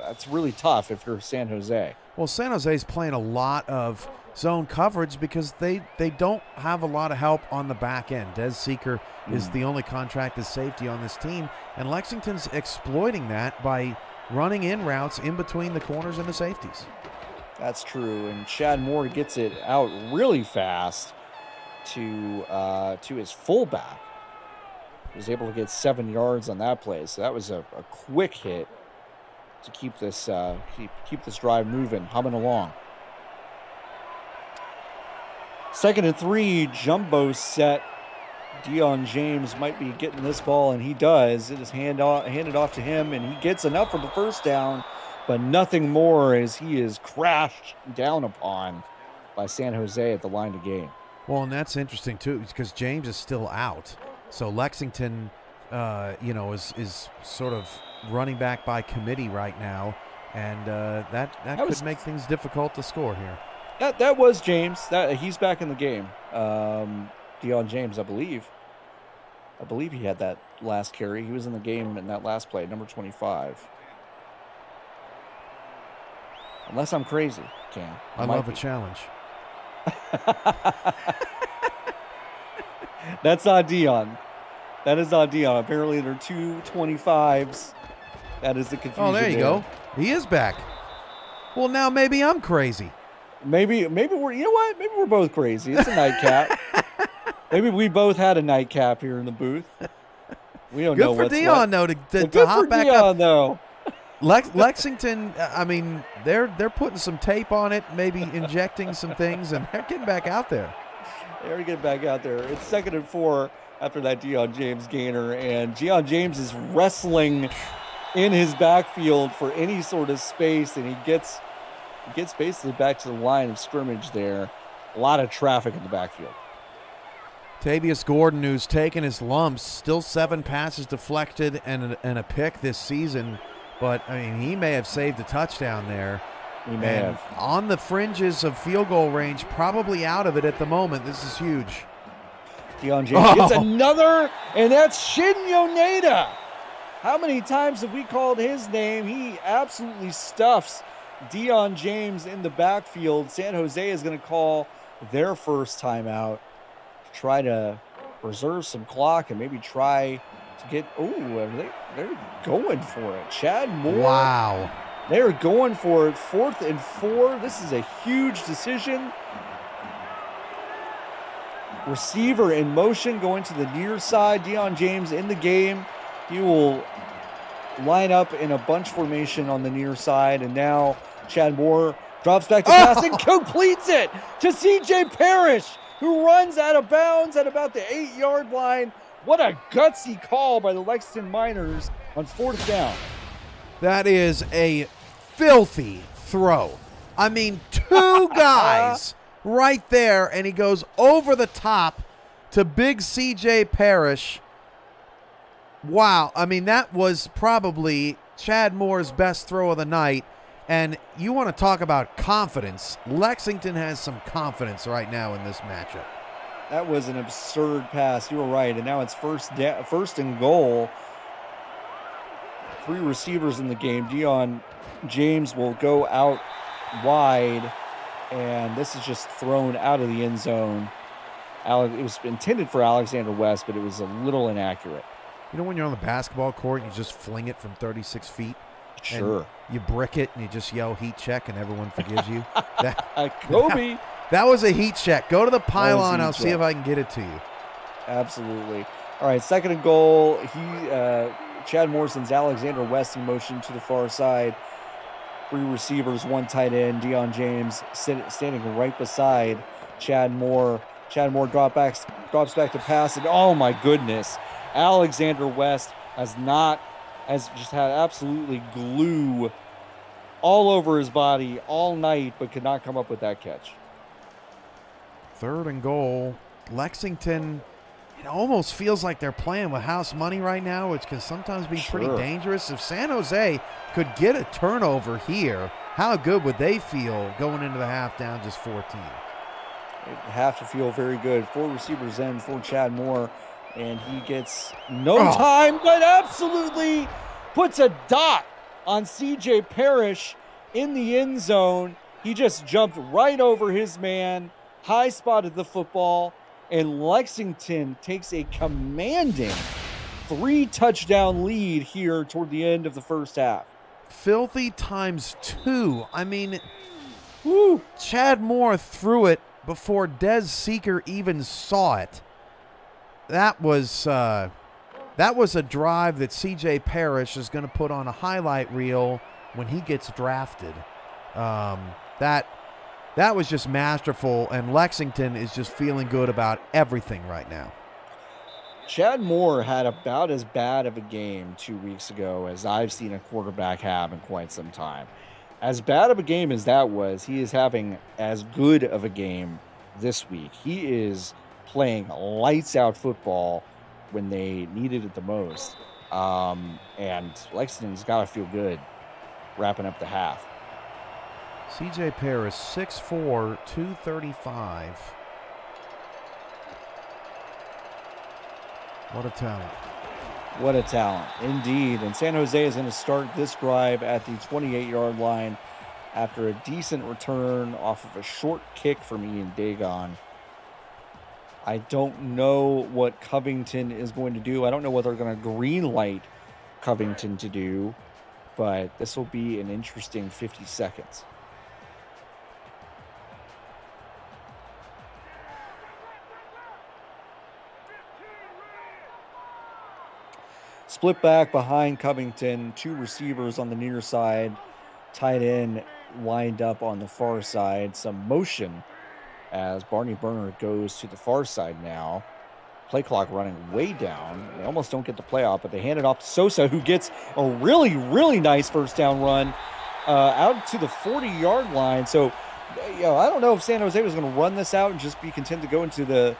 that's really tough if you're San Jose. Well, San Jose's playing a lot of zone coverage because they don't have a lot of help on the back end. Des Seeker is the only contracted safety on this team, and Lexington's exploiting that by running in routes in between the corners and the safeties. That's true, and Chad Moore gets it out really fast to his fullback. He was able to get 7 yards on that play, so that was a quick hit to keep this keep this drive moving, humming along. 2nd and 3, jumbo set. Deion James might be getting this ball, and he does. It is handed off to him, and he gets enough for the first down, but nothing more as he is crashed down upon by San Jose at the line of game. Well, and that's interesting, too, because James is still out. So Lexington, is sort of running back by committee right now, and that could make things difficult to score here. That was James. He's back in the game. Deion James, I believe. He had that last carry. He was in the game in that last play, number 25. Unless I'm crazy, Cam. I love a challenge. That's not Deion. That is not Deion. Apparently, there are 2 25s. That is the confusion. Oh, there you go. He is back. Well, now maybe I'm crazy. Maybe we're. You know what? Maybe we're both crazy. It's a nightcap. Maybe we both had a nightcap here in the booth. We don't know what's Deion, though, to hop back Deion, up. Though. Lexington, I mean, they're putting some tape on it, maybe injecting some things, and they're getting back out there. They're getting back out there. It's 2nd and 4 after that Deion James gainer, and Deion James is wrestling in his backfield for any sort of space, and he gets basically back to the line of scrimmage there. A lot of traffic in the backfield. Tavius Gordon, who's taken his lumps, still 7 passes deflected and a pick this season. But, I mean, he may have saved a touchdown there. He may have. On the fringes of field goal range, probably out of it at the moment. This is huge. Deion James gets another, and that's Shin Yoneda. How many times have we called his name? He absolutely stuffs Deion James in the backfield. San Jose is going to call their first timeout to try to preserve some clock and maybe try to get. They're going for it. Chad Moore. Wow. They're going for it. 4th and 4. This is a huge decision. Receiver in motion going to the near side. Deion James in the game. He will line up in a bunch formation on the near side, and now Chad Moore drops back to pass and completes it to CJ Parrish, who runs out of bounds at about the 8-yard line. What a gutsy call by the Lexington Miners on 4th down. That is a filthy throw. I mean, 2 guys right there, and he goes over the top to big CJ Parrish. Wow. I mean, that was probably Chad Moore's best throw of the night. And you want to talk about confidence. Lexington has some confidence right now in this matchup. That was an absurd pass. You were right. And now it's first and goal. 3 receivers in the game. Deion James will go out wide, and this is just thrown out of the end zone. It was intended for Alexander West, but it was a little inaccurate. You know when you're on the basketball court, you just fling it from 36 feet? Sure. You brick it and you just yell heat check and everyone forgives you. Kobe. That was a heat check. Go to the pylon. I'll see check. if I can get it to you. Absolutely. All right, 2nd and goal. Chad Morrison's Alexander West in motion to the far side. 3 receivers, 1 tight end. Deion James standing right beside Chad Moore. Chad Moore drops back to pass, and oh my goodness, Alexander West has just had absolutely glue all over his body all night, but could not come up with that catch. 3rd and goal. Lexington, it almost feels like they're playing with house money right now, which can sometimes be pretty dangerous. If San Jose could get a turnover here, how good would they feel going into the half down just 14? They'd have to feel very good. 4 receivers in for Chad Moore, and he gets no time, but absolutely puts a dot on CJ Parrish in the end zone. He just jumped right over his man, high spotted the football, and Lexington takes a commanding 3-touchdown lead here toward the end of the first half. Filthy times 2. I mean, woo, Chad Moore threw it before Des Seeker even saw it. That was a drive that CJ Parrish is going to put on a highlight reel when he gets drafted. That was just masterful, and Lexington is just feeling good about everything right now. Chad Moore had about as bad of a game 2 weeks ago as I've seen a quarterback have in quite some time. As bad of a game as that was, he is having as good of a game this week. He is playing lights out football when they needed it the most. And Lexington's got to feel good wrapping up the half. CJ Parrish, 6'4", 235. What a talent. What a talent, indeed. And San Jose is going to start this drive at the 28-yard line after a decent return off of a short kick from Ian Dagon. I don't know what Covington is going to do. I don't know what they're going to green light Covington to do, but this will be an interesting 50 seconds. Split back behind Covington, 2 receivers on the near side, tight end lined up on the far side. Some motion as Barney Burner goes to the far side now. Play clock running way down. They almost don't get the play out, but they hand it off to Sosa, who gets a really, really nice first down run out to the 40-yard line. So, I don't know if San Jose was going to run this out and just be content to go into the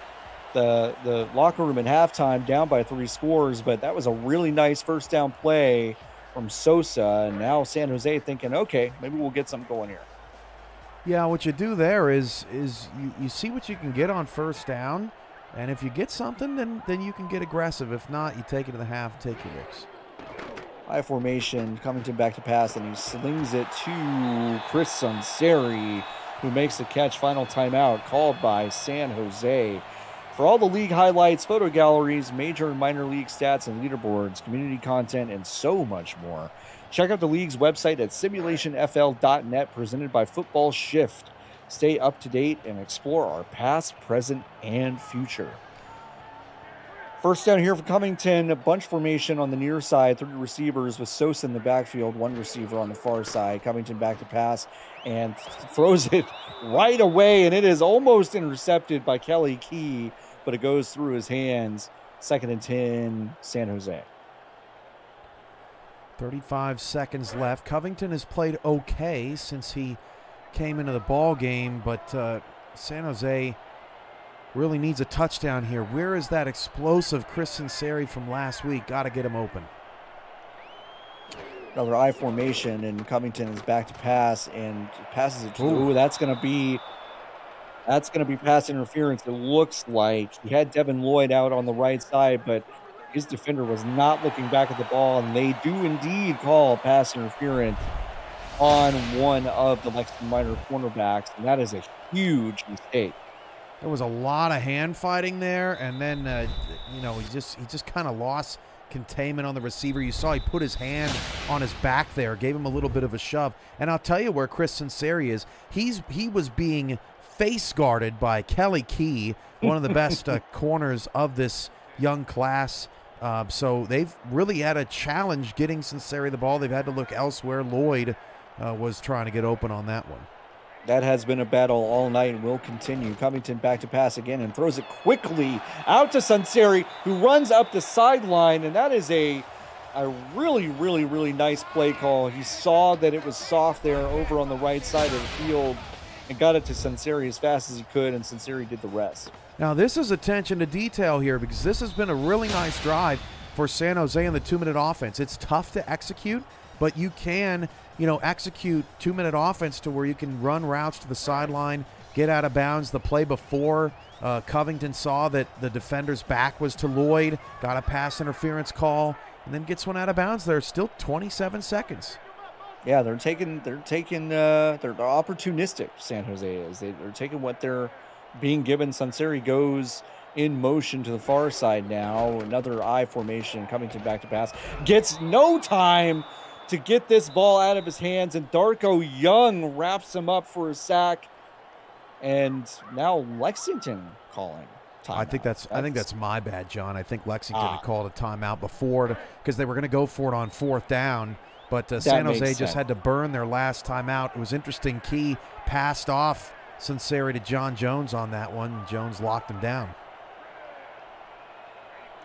locker room at halftime down by 3 scores, but that was a really nice first down play from Sosa. And now San Jose thinking, okay, maybe we'll get something going here. Yeah, what you do there is you see what you can get on first down, and if you get something, then you can get aggressive. If not, you take it to the half, take your risks. High formation, Covington back to pass, and he slings it to Chris Sunseri, who makes the catch. Final timeout called by San Jose. For all the league highlights, photo galleries, major and minor league stats and leaderboards, community content, and so much more, check out the league's website at simulationfl.net, presented by Football Shift. Stay up to date and explore our past, present, and future. First down here for Covington, a bunch formation on the near side, 3 receivers with Sosa in the backfield, 1 receiver on the far side. Covington back to pass and throws it right away, and it is almost intercepted by Kelly Key, but it goes through his hands. 2nd and 10, San Jose. 35 seconds left. Covington has played okay since he came into the ball game, but San Jose really needs a touchdown here. Where is that explosive Chris Sunseri from last week? Got to get him open. Another I formation, and Covington is back to pass and passes it to. Ooh, that's going to be pass interference. It looks like he had Devin Lloyd out on the right side, but his defender was not looking back at the ball, and they do indeed call pass interference on one of the Lexington minor cornerbacks, and that is a huge mistake. There was a lot of hand fighting there, and then he just kind of lost containment on the receiver. You saw he put his hand on his back there, gave him a little bit of a shove. And I'll tell you where Chris Sinceri is. He was being face guarded by Kelly Key, one of the best corners of this young class. So they've really had a challenge getting Sinceri the ball. They've had to look elsewhere. Lloyd was trying to get open on that one. That has been a battle all night and will continue. Covington back to pass again and throws it quickly out to Sinceri, who runs up the sideline, and that is a really, really, really nice play call. He saw that it was soft there over on the right side of the field and got it to Sinceri as fast as he could, and Sinceri did the rest. Now, this is attention to detail here, because this has been a really nice drive for San Jose in the 2-minute offense. It's tough to execute, but you can, execute 2-minute offense to where you can run routes to the sideline, get out of bounds. The play before, Covington saw that the defender's back was to Lloyd, got a pass interference call, and then gets one out of bounds. There's still 27 seconds. Yeah, they're opportunistic, San Jose is. They're taking what they're being given. Sinceri goes in motion to the far side now. Another I formation. Covington back to pass. Gets no time to get this ball out of his hands, and Darko Young wraps him up for a sack. And now Lexington calling timeout. I think that's my bad, John. I think Lexington had called a timeout before because they were going to go for it on 4th down. But San Jose just had to burn their last timeout. It was interesting. Key passed off Sinceri to John Jones on that one. Jones locked him down.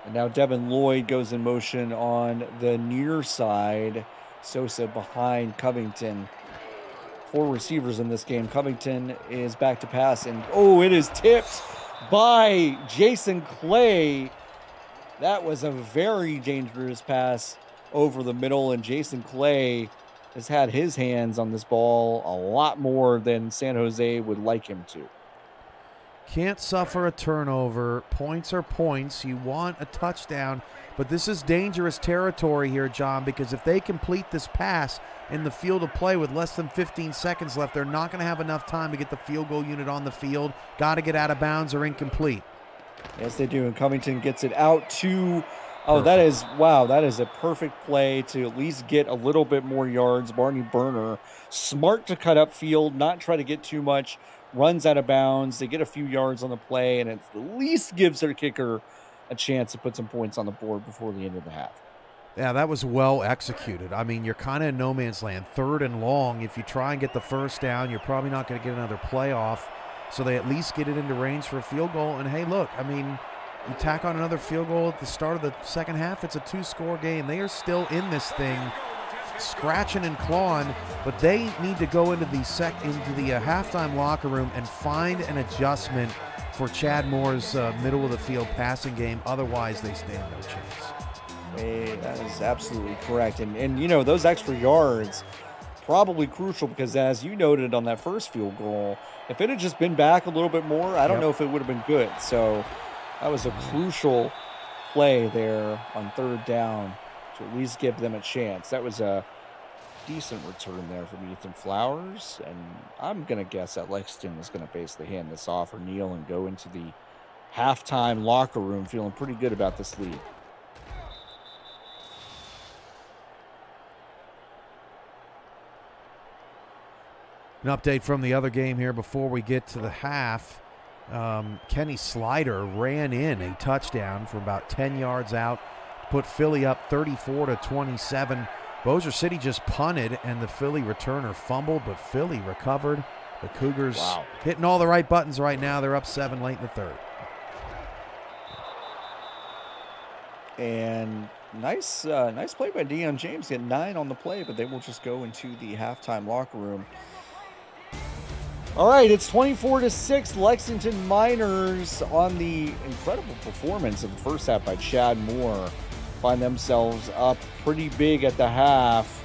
And now Devin Lloyd goes in motion on the near side. Sosa behind Covington. 4 receivers in this game. Covington is back to pass, and it is tipped by Jason Clay. That was a very dangerous pass over the middle, and Jason Clay has had his hands on this ball a lot more than San Jose would like him to. Can't suffer a turnover. Points are points. You want a touchdown, but this is dangerous territory here, John, because if they complete this pass in the field of play with less than 15 seconds left, they're not going to have enough time to get the field goal unit on the field. Got to get out of bounds or incomplete. Yes, they do, and Covington gets it out to that is a perfect play to at least get a little bit more yards. Barney Burner, smart to cut up field, not try to get too much, runs out of bounds. They get a few yards on the play, and it at least gives their kicker a chance to put some points on the board before the end of the half. Yeah, that was well executed. I mean, you're kind of in no man's land. 3rd and long. If you try and get the first down, you're probably not going to get another playoff. So they at least get it into range for a field goal. And, hey, look, I mean, you tack on another field goal at the start of the second half, it's a 2-score game. They are still in this thing, scratching and clawing, but they need to go into the halftime locker room and find an adjustment for Chad Moore's middle of the field passing game. Otherwise, they stand no chance. That is absolutely correct. And those extra yards, probably crucial, because as you noted on that first field goal, if it had just been back a little bit more, I don't know if it would have been good. So that was a crucial play there on 3rd down to at least give them a chance. That was a decent return there from Ethan Flowers, and I'm going to guess that Lexington is going to basically hand this off or kneel and go into the halftime locker room feeling pretty good about this lead. An update from the other game here before we get to the half. Kenny Slider ran in a touchdown from about 10 yards out, put Philly up 34-27. Bossier City just punted, and the Philly returner fumbled, but Philly recovered. The Cougars hitting all the right buttons right now. They're up 7 late in the 3rd. And nice play by Deion James. Get 9 on the play, but they will just go into the halftime locker room. All right, it's 24-6. Lexington Miners, on the incredible performance of the first half by Chad Moore, find themselves up pretty big at the half.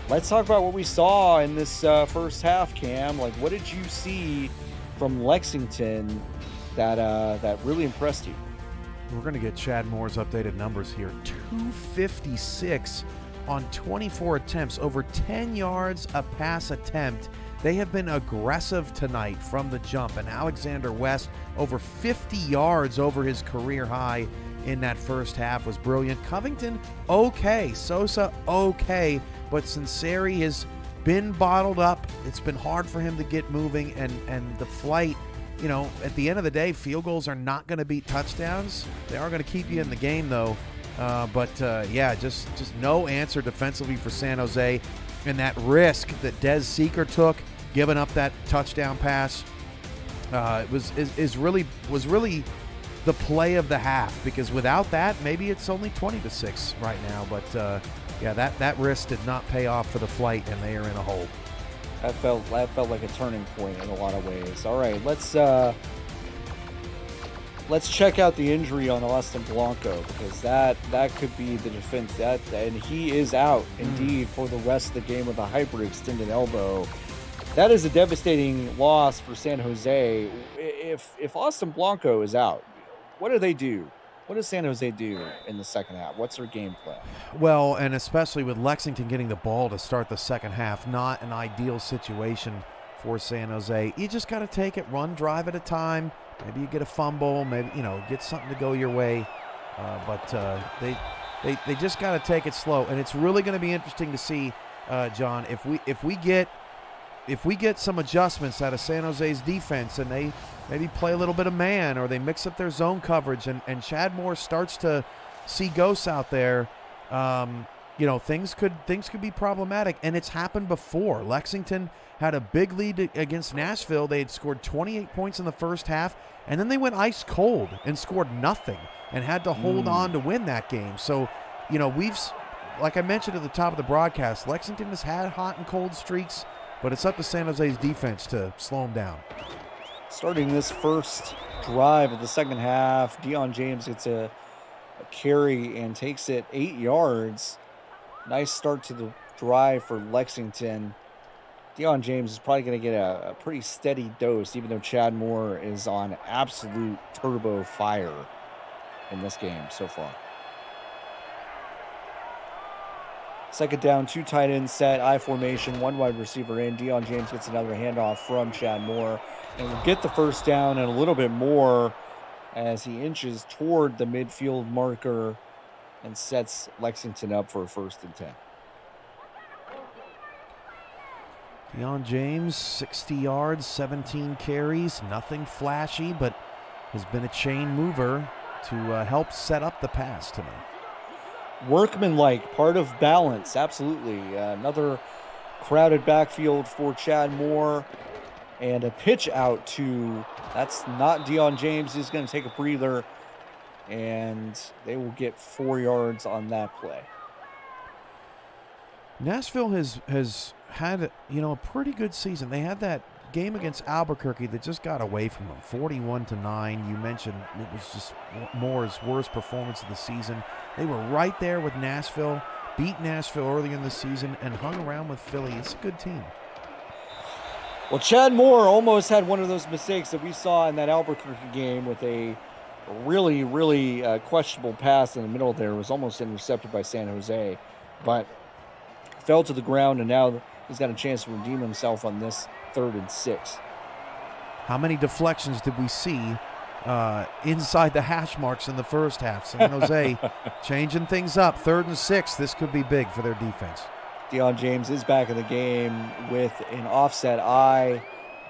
Let's talk about what we saw in this first half, Cam. Like, what did you see from Lexington that really impressed you? We're going to get Chad Moore's updated numbers here. 256 on 24 attempts, over 10 yards a pass attempt. They have been aggressive tonight from the jump, and Alexander West over 50 yards over his career high in that first half was brilliant. Covington, okay. Sosa, okay. But Sinceri has been bottled up. It's been hard for him to get moving, and the flight, you know, at the end of the day, field goals are not going to beat touchdowns. They are going to keep you in the game, though. Yeah, just no answer defensively for San Jose. And that risk that Des Seeker took, giving up that touchdown pass, was really the play of the half, because without that, maybe it's only 20-6 right now. But yeah, that risk did not pay off for the flight, and they are in a hole. That felt like a turning point in a lot of ways. All right, let's check out the injury on Austin Blanco, because that could be the defense. And he is out indeed for the rest of the game with a hyperextended elbow. That is a devastating loss for San Jose. If Austin Blanco is out, what do they do? What does San Jose do in the second half? What's their game plan? Well, and especially with Lexington getting the ball to start the second half, not an ideal situation for San Jose. You just got to take it one drive at a time. Maybe you get a fumble, maybe, you know, get something to go your way. But they just got to take it slow. And it's really going to be interesting to see, John, if we get some adjustments out of San Jose's defense, and they maybe play a little bit of man, or they mix up their zone coverage, and Chad Moore starts to see ghosts out there, you know, things could be problematic. And it's happened before. Lexington had a big lead against Nashville. They had scored 28 points in the first half, and then they went ice cold and scored nothing and had to hold on to win that game. So, you know, like I mentioned at the top of the broadcast, Lexington has had hot and cold streaks, but it's up to San Jose's defense to slow them down. Starting this first drive of the second half, Deion James gets a carry and takes it 8 yards. Nice start to the drive for Lexington. Deion James is probably going to get a pretty steady dose, even though Chad Moore is on absolute turbo fire in this game so far. Second down, 2 tight ends set, I formation, 1 wide receiver in. Deion James gets another handoff from Chad Moore, and will get the first down and a little bit more as he inches toward the midfield marker and sets Lexington up for a 1st and 10. Deion James, 60 yards, 17 carries, nothing flashy, but has been a chain mover to help set up the pass tonight. Workmanlike, part of balance, absolutely. Another crowded backfield for Chad Moore, and a pitch out to, that's not Deion James. He's going to take a breather, and they will get 4 yards on that play. Nashville has had, you know, a pretty good season. They had that game against Albuquerque that just got away from them, 41-9. You mentioned it was just Moore's worst performance of the season. They were right there with Nashville, beat Nashville early in the season, and hung around with Philly. It's a good team. Well, Chad Moore almost had one of those mistakes that we saw in that Albuquerque game with a really, really questionable pass in the middle there. It was almost intercepted by San Jose, but fell to the ground, and now he's got a chance to redeem himself on this 3rd and 6. How many deflections did we see inside the hash marks in the first half? San Jose changing things up. 3rd and 6. This could be big for their defense. Deion James is back in the game with an offset eye.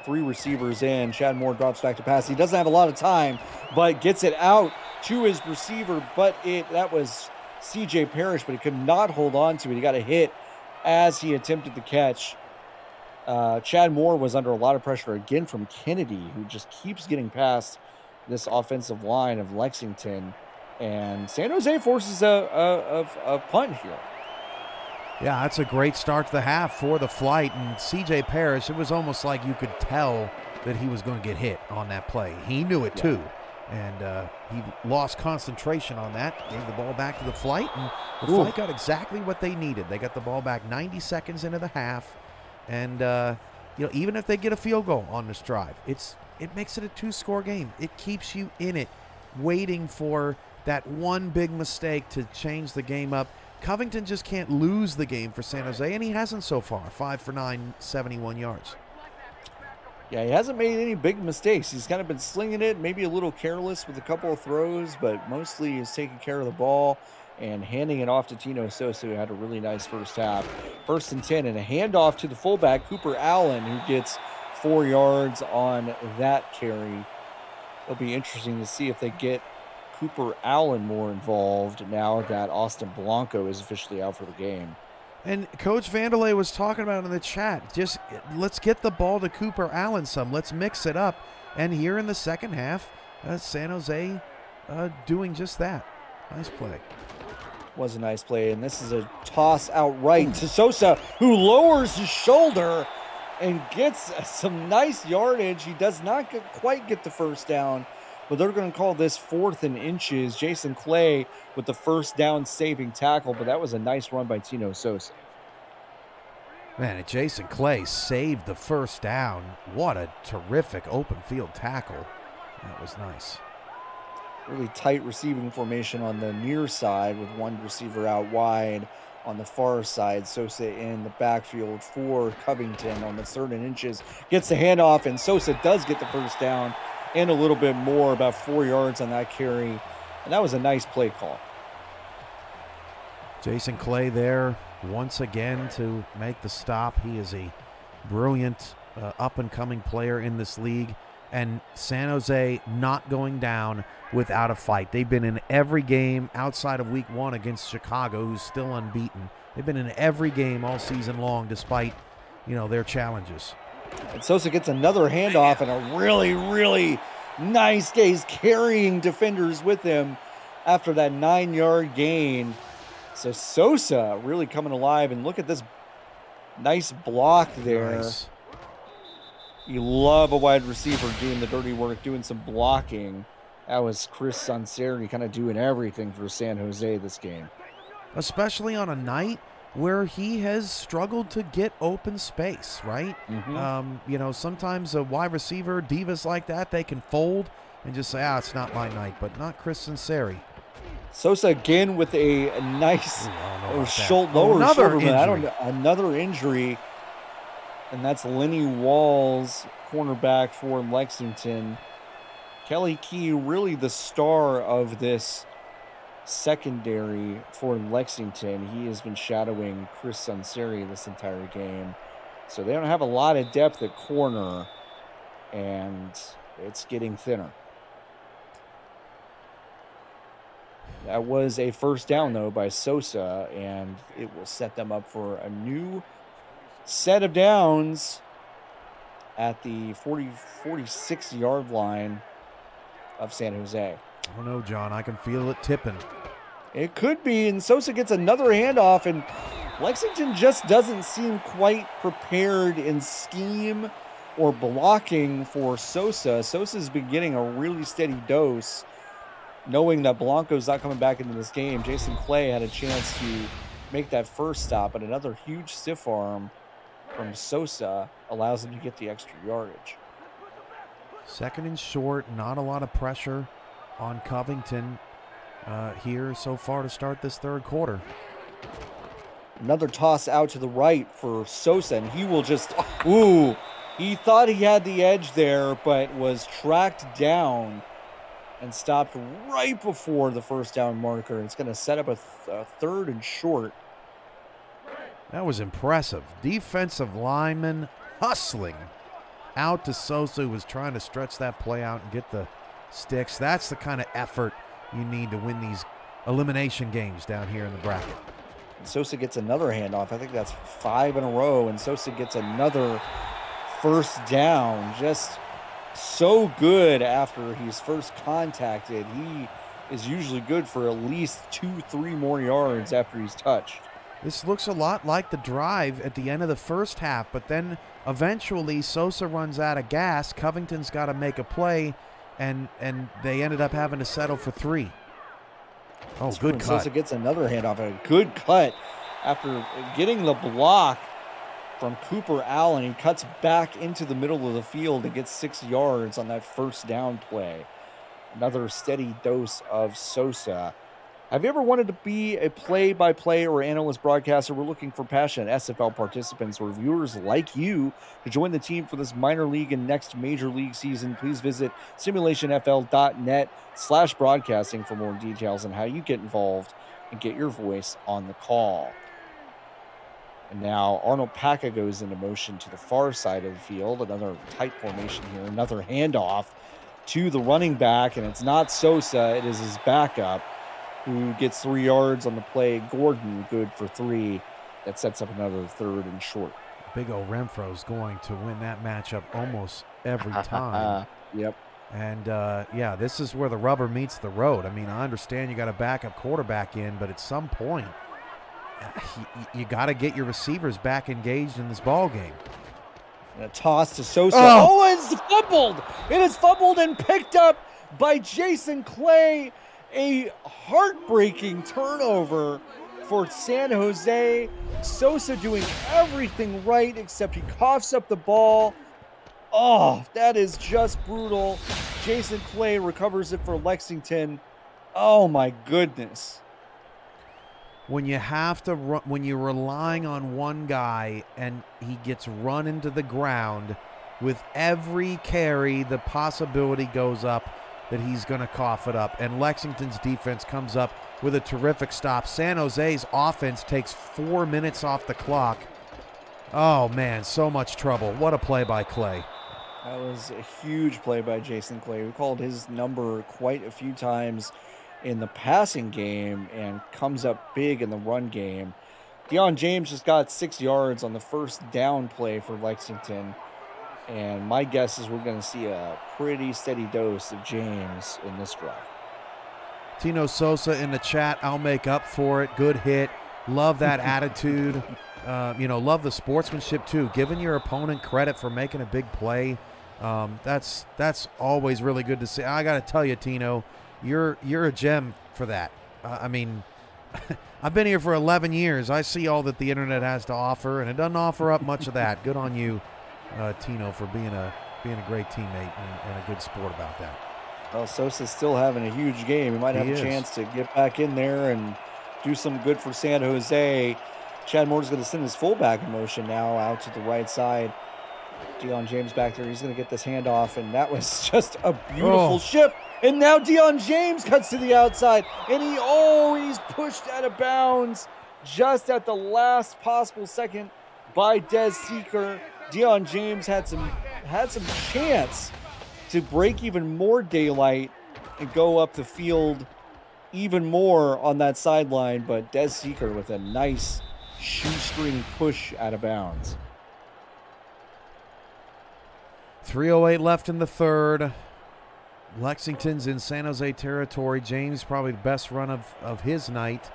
3 receivers in. Chad Moore drops back to pass. He doesn't have a lot of time, but gets it out to his receiver. But that was C.J. Parrish, but he could not hold on to it. He got a hit as he attempted the catch. Chad Moore was under a lot of pressure again from Kennedy, who just keeps getting past this offensive line of Lexington. And San Jose forces a punt here. Yeah, that's a great start to the half for the flight. And C.J. Parrish, it was almost like you could tell that he was going to get hit on that play. He knew it too. And he lost concentration on that, gave the ball back to the flight, and the flight got exactly what they needed. They got the ball back 90 seconds into the half. And, you know, even if they get a field goal on this drive, it makes it a 2-score game. It keeps you in it, waiting for that one big mistake to change the game up. Covington just can't lose the game for San Jose, and he hasn't so far. 5 for 9, 71 yards. Yeah, he hasn't made any big mistakes. He's kind of been slinging it, maybe a little careless with a couple of throws, but mostly he's taking care of the ball and handing it off to Tino Sosa, who had a really nice first half. 1st and 10, and a handoff to the fullback, Cooper Allen, who gets 4 yards on that carry. It'll be interesting to see if they get Cooper Allen more involved now that Austin Blanco is officially out for the game. And Coach Vanderlei was talking about in the chat, just let's get the ball to Cooper Allen some. Let's mix it up. And here in the second half, San Jose doing just that. Nice play. Was a nice play, and this is a toss outright to Sosa, who lowers his shoulder and gets some nice yardage. He does not quite get the first down, but they're going to call this 4th and inches. Jason Clay with the first down saving tackle, but that was a nice run by Tino Sosa. Man, and Jason Clay saved the first down. What a terrific open field tackle. That was nice. Really tight receiving formation on the near side with one receiver out wide. On the far side, Sosa in the backfield for Covington on the 3rd and inches. Gets the handoff, and Sosa does get the first down and a little bit more, about 4 yards on that carry. And that was a nice play call. Jason Clay there once again to make the stop. He is a brilliant up-and-coming player in this league. And San Jose not going down without a fight. They've been in every game outside of week 1 against Chicago, who's still unbeaten. They've been in every game all season long despite, their challenges. And Sosa gets another handoff and a really, really nice day. He's carrying defenders with him after that 9-yard gain. So Sosa really coming alive, and look at this nice block there. Nice. You love a wide receiver doing the dirty work, doing some blocking. That was Chris Sanseri kind of doing everything for San Jose this game. Especially on a night where he has struggled to get open space, right? Mm-hmm. Sometimes a wide receiver, divas like that, they can fold and just say, it's not my night, but not Chris Sanseri. Sosa again with a nice lower shoulder. Another injury. And that's Lenny Walls, cornerback for Lexington. Kelly Key, really the star of this secondary for Lexington. He has been shadowing Chris Sanseri this entire game. So they don't have a lot of depth at corner, and it's getting thinner. That was a first down, though, by Sosa, and it will set them up for a new set of downs at the 46-yard line of San Jose. I don't know, John. I can feel it tipping. It could be, and Sosa gets another handoff, and Lexington just doesn't seem quite prepared in scheme or blocking for Sosa. Sosa's been getting a really steady dose, knowing that Blanco's not coming back into this game. Jason Clay had a chance to make that first stop, but another huge stiff arm from Sosa allows him to get the extra yardage. 2nd and short, not a lot of pressure on Covington here so far to start this 3rd quarter. Another toss out to the right for Sosa, and he will just, he thought he had the edge there, but was tracked down and stopped right before the first down marker. It's going to set up a 3rd and short. That was impressive. Defensive lineman hustling out to Sosa, who was trying to stretch that play out and get the sticks. That's the kind of effort you need to win these elimination games down here in the bracket. Sosa gets another handoff. I think that's 5 in a row, and Sosa gets another first down. Just so good after he's first contacted. He is usually good for at least 2-3 more yards after he's touched. This looks a lot like the drive at the end of the first half, but then eventually Sosa runs out of gas. Covington's got to make a play, and they ended up having to settle for 3. Oh, good cut. Sosa gets another handoff. A good cut after getting the block from Cooper Allen. He cuts back into the middle of the field and gets 6 yards on that first down play. Another steady dose of Sosa. Have you ever wanted to be a play-by-play or analyst broadcaster? We're looking for passionate SFL participants or viewers like you to join the team for this minor league and next major league season. Please visit simulationfl.net/broadcasting for more details on how you get involved and get your voice on the call. And now Arnold Packa goes into motion to the far side of the field. Another tight formation here. Another handoff to the running back, and it's not Sosa. It is his backup who gets 3 yards on the play. Gordon good for 3. That sets up another 3rd and short. Big old Renfro's going to win that matchup almost every time. Yep. And, yeah, this is where the rubber meets the road. I mean, I understand you got a backup quarterback in, but at some point, you got to get your receivers back engaged in this ball game. And a toss to Sosa. Oh, it's fumbled. It is fumbled and picked up by Jason Clay. A heartbreaking turnover for San Jose. Sosa doing everything right except he coughs up the ball. Oh, that is just brutal. Jason Clay recovers it for Lexington. Oh, my goodness. When you have to run, when you're relying on one guy and he gets run into the ground, with every carry, the possibility goes up that he's going to cough it up. And Lexington's defense comes up with a terrific stop. San Jose's offense takes 4 minutes off the clock. Oh, man, so much trouble. What a play by Clay. That was a huge play by Jason Clay. We called his number quite a few times in the passing game and comes up big in the run game. Deion James just got 6 yards on the first down play for Lexington. And my guess is we're going to see a pretty steady dose of James in this drive. Tino Sosa in the chat, I'll make up for it. Good hit. Love that attitude. Love the sportsmanship too. Giving your opponent credit for making a big play. That's always really good to see. I got to tell you, Tino, you're a gem for that. I mean, I've been here for 11 years. I see all that the internet has to offer, and it doesn't offer up much of that. Good on you, Tino, for being a great teammate and a good sport about that. Well, Sosa's still having a huge game. He might have a chance to get back in there and do some good for San Jose. Chad Moore's going to send his fullback in motion now out to the right side. Deion James back there. He's going to get this handoff, and that was just a beautiful ship. And now Deion James cuts to the outside, and he's pushed out of bounds just at the last possible second by Des Seeker. Deion James had some chance to break even more daylight and go up the field even more on that sideline, but Des Seeker with a nice shoestring push out of bounds. 3:08 left in the third. Lexington's in San Jose territory. James probably the best run of his night.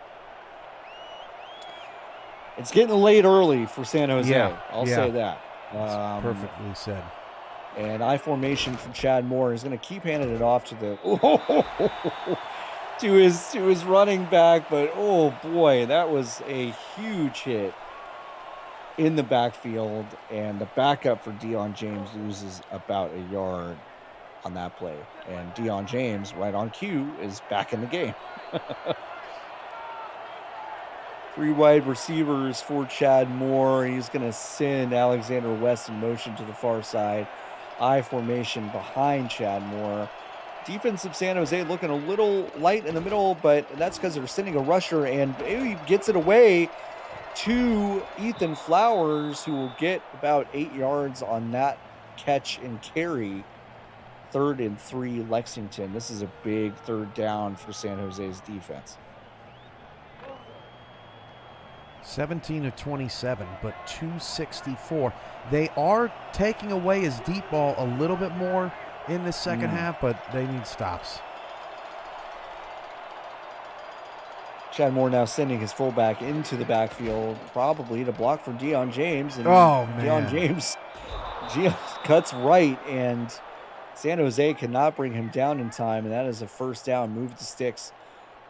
It's getting late early for San Jose. Yeah, I'll say that. That's perfectly said. And I formation from Chad Moore is going to keep handing it off to the to his running back, but oh boy, that was a huge hit in the backfield, and the backup for Deion James loses about a yard on that play. And Deion James, right on cue, is back in the game. 3 wide receivers for Chad Moore. He's going to send Alexander West in motion to the far side. I formation behind Chad Moore. Defensive San Jose looking a little light in the middle, but that's because they're sending a rusher, and he gets it away to Ethan Flowers, who will get about 8 yards on that catch and carry. 3rd and 3 Lexington. This is a big 3rd down for San Jose's defense. 17 of 27, but 264. They are taking away his deep ball a little bit more in the second half, but they need stops. Chad Moore now sending his fullback into the backfield, probably to block for Deion James. And Deion James cuts right, and San Jose cannot bring him down in time, and that is a 1st down. Move the sticks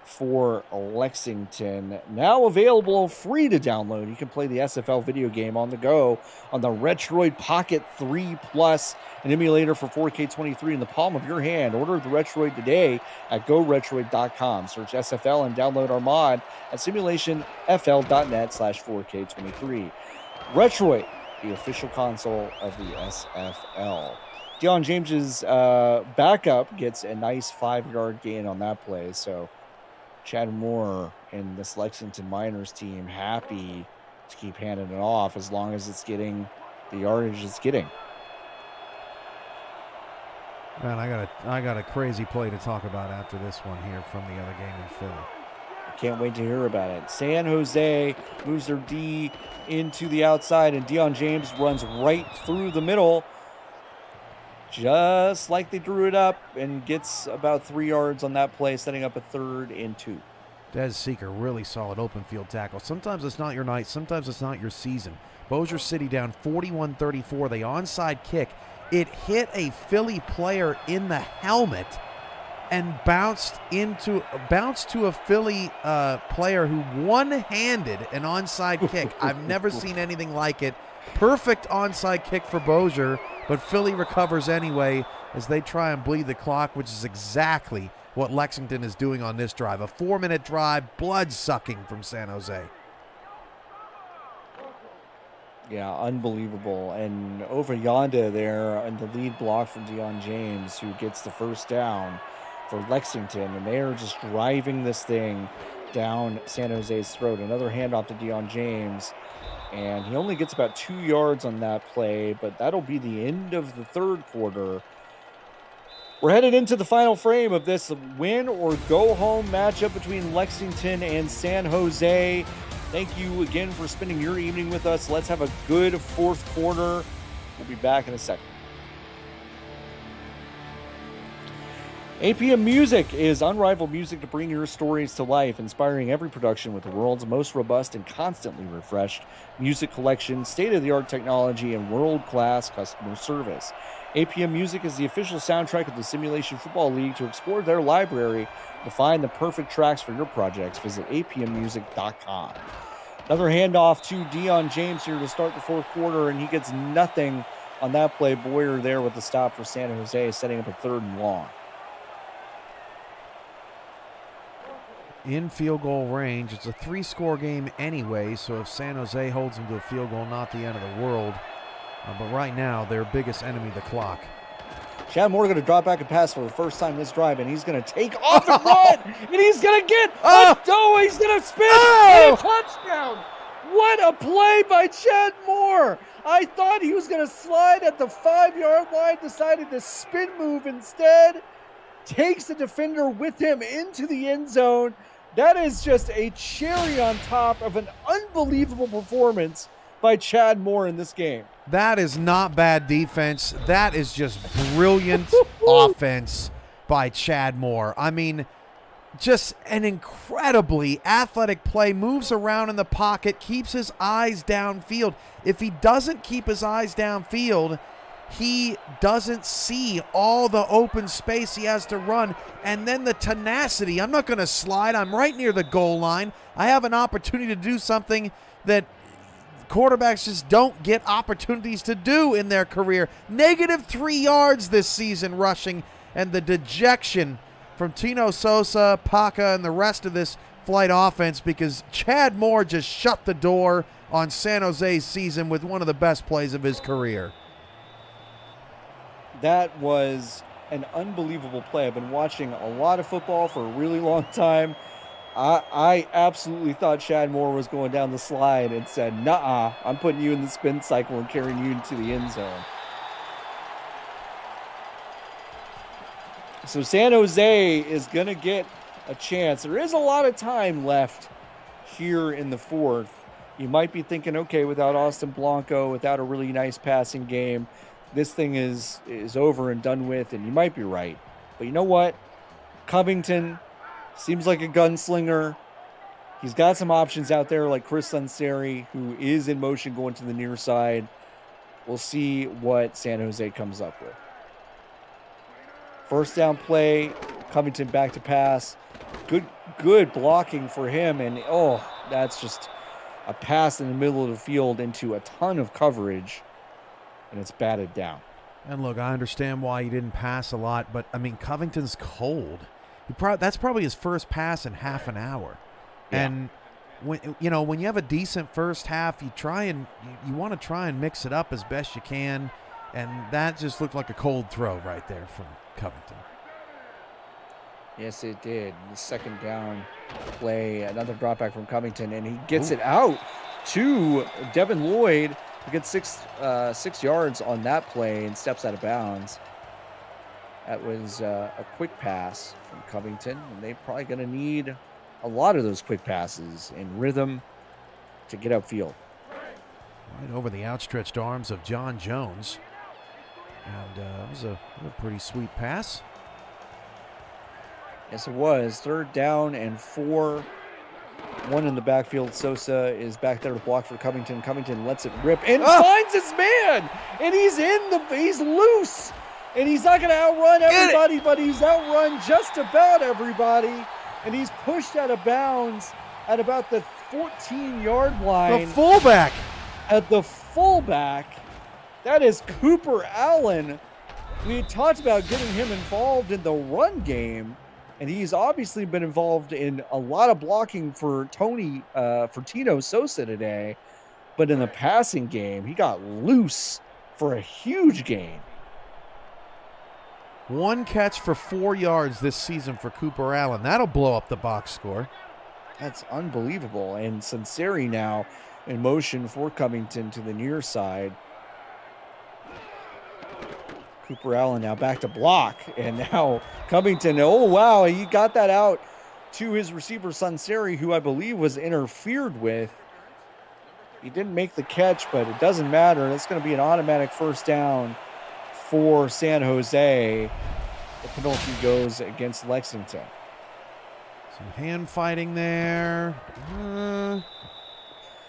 for Lexington. Now available free to download. You can play the SFL video game on the go on the Retroid Pocket 3 Plus, an emulator for 4K23 in the palm of your hand. Order the Retroid today at goretroid.com. Search SFL and download our mod at simulationfl.net/4K23. Retroid, the official console of the SFL. Deion James's backup gets a nice 5-yard gain on that play. So Chad Moore and this Lexington Miners team happy to keep handing it off as long as it's getting the yardage it's getting. Man, I got a crazy play to talk about after this one here from the other game in Philly. Can't wait to hear about it. San Jose moves their D into the outside, and Deion James runs right through the middle, just like they drew it up, and gets about 3 yards on that play, setting up a 3rd and 2. Des Seeker, really solid open field tackle. Sometimes it's not your night, sometimes it's not your season. Bossier City down 41-34. The onside kick. It hit a Philly player in the helmet and bounced to a Philly player who one-handed an onside kick. I've never seen anything like it. Perfect onside kick for Bossier, but Philly recovers anyway as they try and bleed the clock, which is exactly what Lexington is doing on this drive. A 4-minute drive, blood-sucking from San Jose. Yeah, unbelievable. And over yonder there in the lead block from Deion James, who gets the first down for Lexington, and they are just driving this thing down San Jose's throat. Another handoff to Deion James, and he only gets about 2 yards on that play, but that'll be the end of the 3rd quarter. We're headed into the final frame of this win or go home matchup between Lexington and San Jose. Thank you again for spending your evening with us. Let's have a good 4th quarter. We'll be back in a second. APM Music is unrivaled music to bring your stories to life, inspiring every production with the world's most robust and constantly refreshed music collection, state-of-the-art technology, and world-class customer service. APM Music is the official soundtrack of the Simulation Football League. To explore their library to find the perfect tracks for your projects, visit apmmusic.com. Another handoff to Deion James here to start the 4th quarter, and he gets nothing on that play. Boyer there with the stop for San Jose, setting up a 3rd and long. In field goal range. It's a 3-score game anyway, so if San Jose holds them to a field goal, not the end of the world. But right now, their biggest enemy, the clock. Chad Moore going to drop back and pass for the first time this drive, and he's going to take off and run, and he's going to get he's going to spin and a touchdown. What a play by Chad Moore. I thought he was going to slide at the 5-yard line, decided to spin move instead, takes the defender with him into the end zone. That is just a cherry on top of an unbelievable performance by Chad Moore in this game. That is not bad defense. That is just brilliant offense by Chad Moore. I mean, just an incredibly athletic play, moves around in the pocket, keeps his eyes downfield. If he doesn't keep his eyes downfield, he doesn't see all the open space he has to run. And then the tenacity. I'm not going to slide. I'm right near the goal line. I have an opportunity to do something that quarterbacks just don't get opportunities to do in their career. -3 yards this season rushing, and the dejection from Tino Sosa, Paca, and the rest of this flight offense because Chad Moore just shut the door on San Jose's season with one of the best plays of his career. That was an unbelievable play. I've been watching a lot of football for a really long time. I absolutely thought Chad Moore was going down the slide and said, "Nuh-uh, I'm putting you in the spin cycle and carrying you into the end zone." So San Jose is going to get a chance. There is a lot of time left here in the 4th. You might be thinking, okay, without Austin Blanco, without a really nice passing game, this thing is over and done with, and you might be right. But you know what? Covington seems like a gunslinger. He's got some options out there like Chris Sunseri, who is in motion going to the near side. We'll see what San Jose comes up with. First down play, Covington back to pass. Good blocking for him. And, that's just a pass in the middle of the field into a ton of coverage, and it's batted down. And look, I understand why he didn't pass a lot, but, I mean, Covington's cold. That's probably his first pass in half an hour. Yeah. And, when you have a decent first half, you want to try and mix it up as best you can, and that just looked like a cold throw right there from Covington. Yes, it did. The second down play, another drop back from Covington, and he gets it out to Devin Lloyd, who gets 6 yards on that play and steps out of bounds. That was a quick pass from Covington, and they're probably going to need a lot of those quick passes in rhythm to get upfield. Right over the outstretched arms of John Jones. And it was a pretty sweet pass. Yes, it was. 3rd down and 4. One in the backfield. Sosa is back there to block for Covington. Covington lets it rip and finds his man. And he's loose. And he's not going to outrun everybody, but he's outrun just about everybody. And he's pushed out of bounds at about the 14-yard line. The fullback. At the fullback. That is Cooper Allen. We had talked about getting him involved in the run game. And he's obviously been involved in a lot of blocking for Tino Sosa today. But in the passing game, he got loose for a huge gain. 1 catch for 4 yards this season for Cooper Allen. That'll blow up the box score. That's unbelievable. And Sunseri now in motion for Covington to the near side. Cooper Allen now back to block, and now Covington, he got that out to his receiver Sunseri, who I believe was interfered with. He didn't make the catch, but it doesn't matter. That's going to be an automatic first down for San Jose. The penalty goes against Lexington. Some hand fighting there. Let's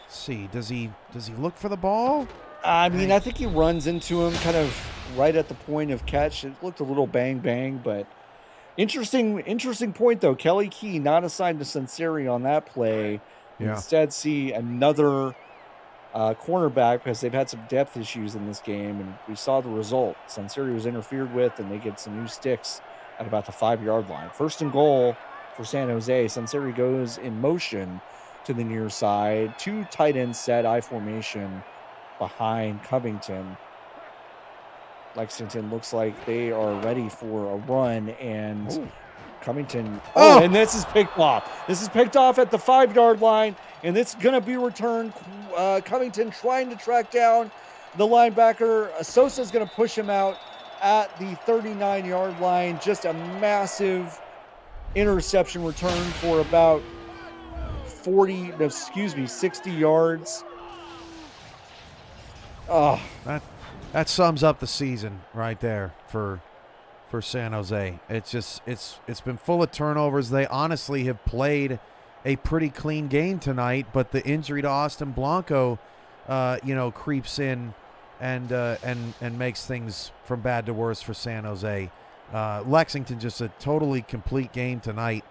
see, does he look for the ball? I mean, I think he runs into him kind of right at the point of catch. It looked a little bang, but interesting point, though. Kelly Key not assigned to Sunseri on that play. Yeah. Instead, see another cornerback because they've had some depth issues in this game, and we saw the result. Sunseri was interfered with, and they get some new sticks at about the 5-yard line. 1st and goal for San Jose. Sunseri goes in motion to the near side. 2 tight ends set, I formation behind Covington. Lexington looks like they are ready for a run, and Covington. And this is picked off. This is picked off at the 5-yard line, and it's going to be returned. Covington trying to track down the linebacker. Sosa's going to push him out at the 39-yard line. Just a massive interception return for about 60 yards. Oh, that sums up the season right there for San Jose. It's been full of turnovers. They honestly have played a pretty clean game tonight, but the injury to Austin Blanco, creeps in and makes things from bad to worse for San Jose. Lexington just a totally complete game tonight.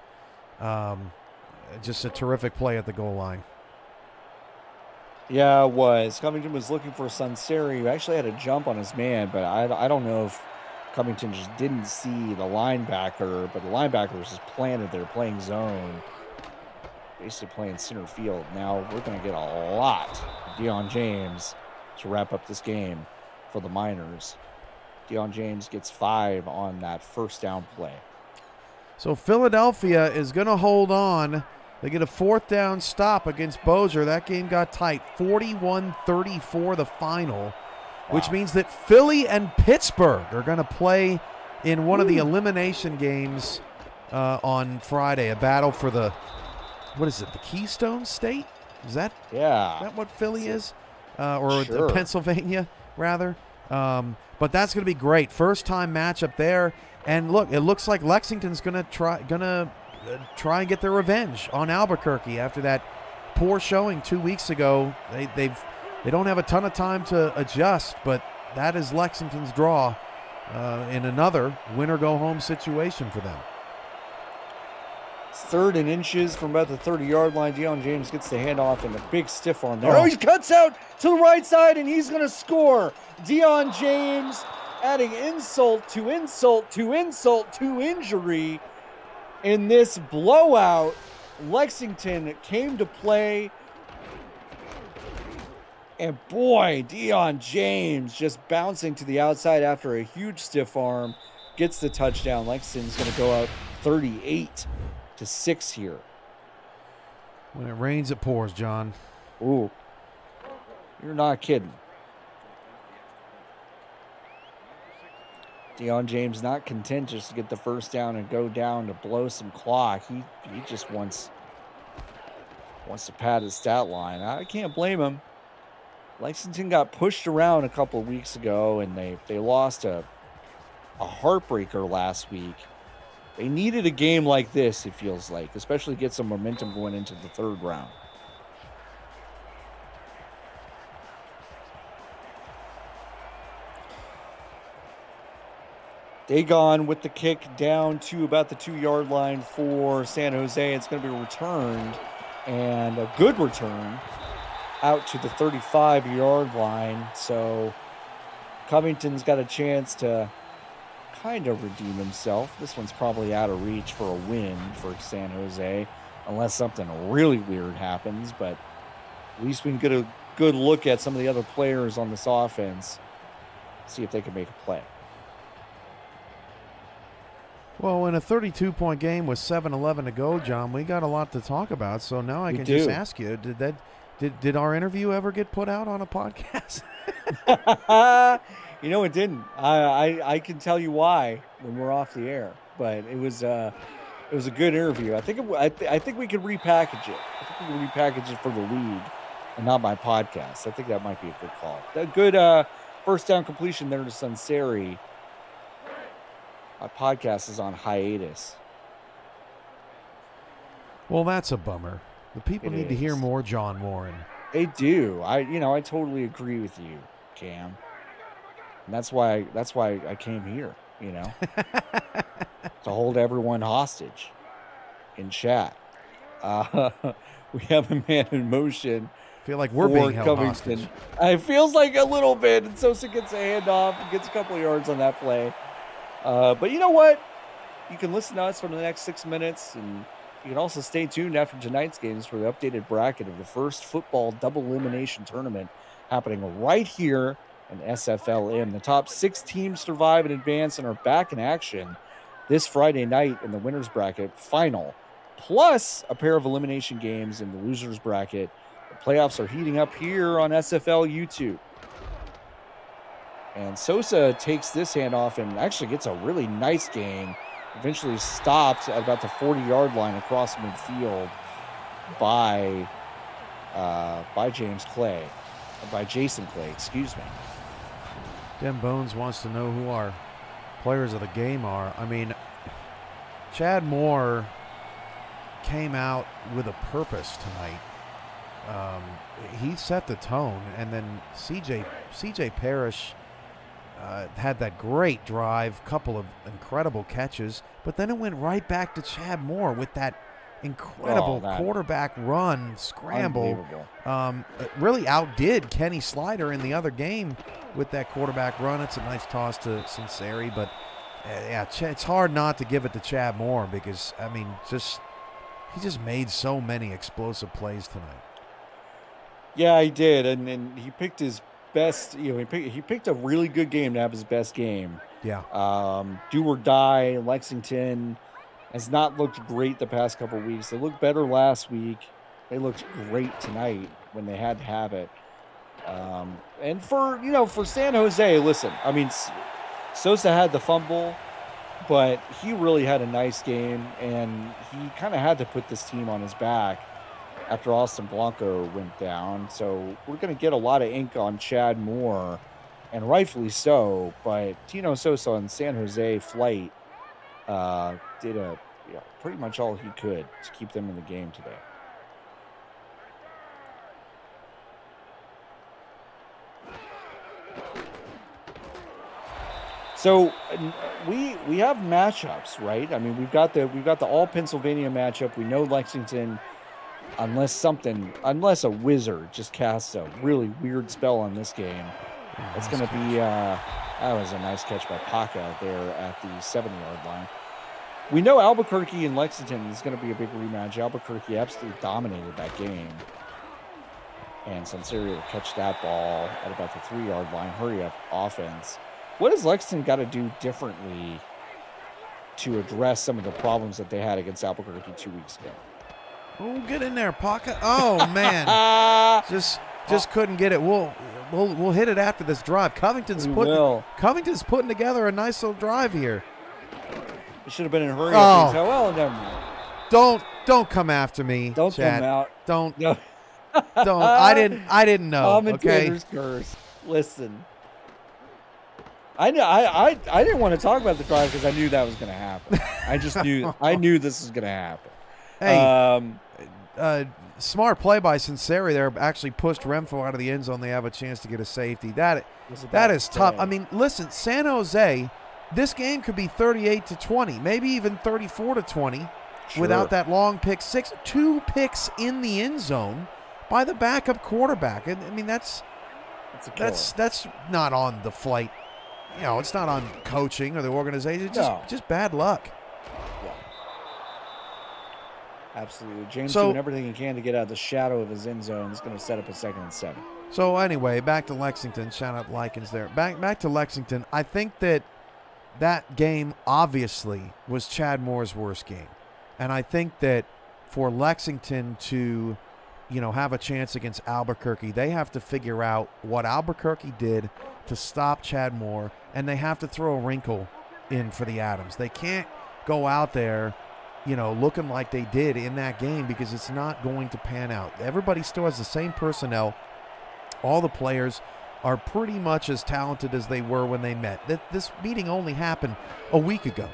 Just a terrific play at the goal line. Yeah, it was. Covington was looking for Sunseri, who actually had a jump on his man, but I don't know if Covington just didn't see the linebacker, but the linebacker was just planted there, playing zone, basically playing center field. Now we're going to get a lot of Deion James to wrap up this game for the Miners. Deion James gets 5 on that first down play. So Philadelphia is going to hold on. They get a 4th down stop against Bossier. That game got tight, 41-34 the final, which means that Philly and Pittsburgh are going to play in one of the elimination games on Friday, a battle for the Keystone State? Is that what Philly is? Or sure. Pennsylvania, rather? But that's going to be great. First-time matchup there. And look, it looks like Lexington's going to try and get their revenge on Albuquerque after that poor showing 2 weeks ago. They don't have a ton of time to adjust, but that is Lexington's draw in another win-or-go-home situation for them. It's 3rd and inches from about the 30-yard line. Deion James gets the handoff and a big stiff arm there. Oh. He cuts out to the right side, and he's going to score. Deion James adding insult to insult to insult to injury in this blowout. Lexington came to play. And boy, Deion James just bouncing to the outside after a huge stiff arm gets the touchdown. Lexington's going to go out 38-6 here. When it rains, it pours, John. Ooh, you're not kidding. Deion James not content just to get the first down and go down to blow some clock. He just wants to pad his stat line. I can't blame him. Lexington got pushed around a couple of weeks ago, and they lost a heartbreaker last week. They needed a game like this, it feels like, especially get some momentum going into the 3rd round. Dagon with the kick down to about the 2-yard line for San Jose. It's going to be returned, and a good return out to the 35-yard line. So Covington's got a chance to kind of redeem himself. This one's probably out of reach for a win for San Jose, unless something really weird happens. But at least we can get a good look at some of the other players on this offense, see if they can make a play. Well, in a 32-point game with 7:11 to go, John, we got a lot to talk about. So now I can just ask you, did our interview ever get put out on a podcast? You know, it didn't. I can tell you why when we're off the air, but it was a good interview. I think we could repackage it. I think we could repackage it for the league and not my podcast. I think that might be a good call. A good first down completion there to Sunseri. My podcast is on hiatus. Well, that's a bummer. The people need to hear more John Warren. They do. I totally agree with you, Cam. And that's why I came here, to hold everyone hostage in chat. We have a man in motion. I feel like we're being held hostage. It feels like a little bit. And Sosa gets a handoff and gets a couple of yards on that play. But you know what? You can listen to us for the next 6 minutes, and you can also stay tuned after tonight's games for the updated bracket of the first football double elimination tournament happening right here in SFLm. The top 6 teams survive and advance and are back in action this Friday night in the winners bracket final, plus a pair of elimination games in the losers bracket. The playoffs are heating up here on SFL YouTube. And Sosa takes this handoff and actually gets a really nice gain. Eventually stopped at about the 40-yard line across midfield by Jason Clay, excuse me. Dem Bones wants to know who our players of the game are. I mean, Chad Moore came out with a purpose tonight. He set the tone, and then CJ Parrish had that great drive, couple of incredible catches, but then it went right back to Chad Moore with that incredible quarterback run scramble. It really outdid Kenny Slider in the other game with that quarterback run. It's a nice toss to Sunseri, but it's hard not to give it to Chad Moore because, I mean, he just made so many explosive plays tonight. Yeah, he did, and he picked his best. He picked a really good game to have his best game. Yeah. Do or die. Lexington has not looked great the past couple of weeks. They looked better last week. They looked great tonight when they had to have it. And for San Jose, listen, I mean, Sosa had the fumble, but he really had a nice game, and he kind of had to put this team on his back after Austin Blanco went down. So we're going to get a lot of ink on Chad Moore, and rightfully so, but Tino Sosa and San Jose flight did pretty much all he could to keep them in the game today. So we have matchups, right? I mean, we've got the all Pennsylvania matchup. We know Lexington, unless a wizard just casts a really weird spell on this game, it's going to be. That was a nice catch by Paca out there at the 7-yard line. We know Albuquerque and Lexington is going to be a big rematch. Albuquerque absolutely dominated that game, and Sanserio will catch that ball at about the 3-yard line. Hurry up offense. What has Lexington got to do differently to address some of the problems that they had against Albuquerque 2 weeks ago? Oh, get in there, Paca. Oh, man. just couldn't get it. We'll hit it after this drive. Covington's putting together a nice little drive here. It should have been in hurry. Oh. Well, never mind. Don't come after me. Don't Chad. come out. Don't. No. Don't. I didn't know. Commentator's curse. Listen. I didn't want to talk about the drive because I knew that was going to happen. I knew this was going to happen. Hey, smart play by Sinceri there. Actually pushed Renfro out of the end zone. They have a chance to get a safety. That is tough. I mean, listen, San Jose, this game could be 38-20, maybe even 34-20 without that long pick six. 2 picks in the end zone by the backup quarterback. I mean, that's not on the flight. You know, it's not on coaching or the organization. It's just bad luck. Yeah. Absolutely. James doing everything he can to get out of the shadow of his end zone. Is going to set up a 2nd and 7. So anyway, back to Lexington. Shout out Likens there. Back to Lexington. I think that game obviously was Chad Moore's worst game. And I think that for Lexington to, have a chance against Albuquerque, they have to figure out what Albuquerque did to stop Chad Moore, and they have to throw a wrinkle in for the Adams. They can't go out there, looking like they did in that game because it's not going to pan out. Everybody still has the same personnel. All the players are pretty much as talented as they were when they met. This meeting only happened a week ago,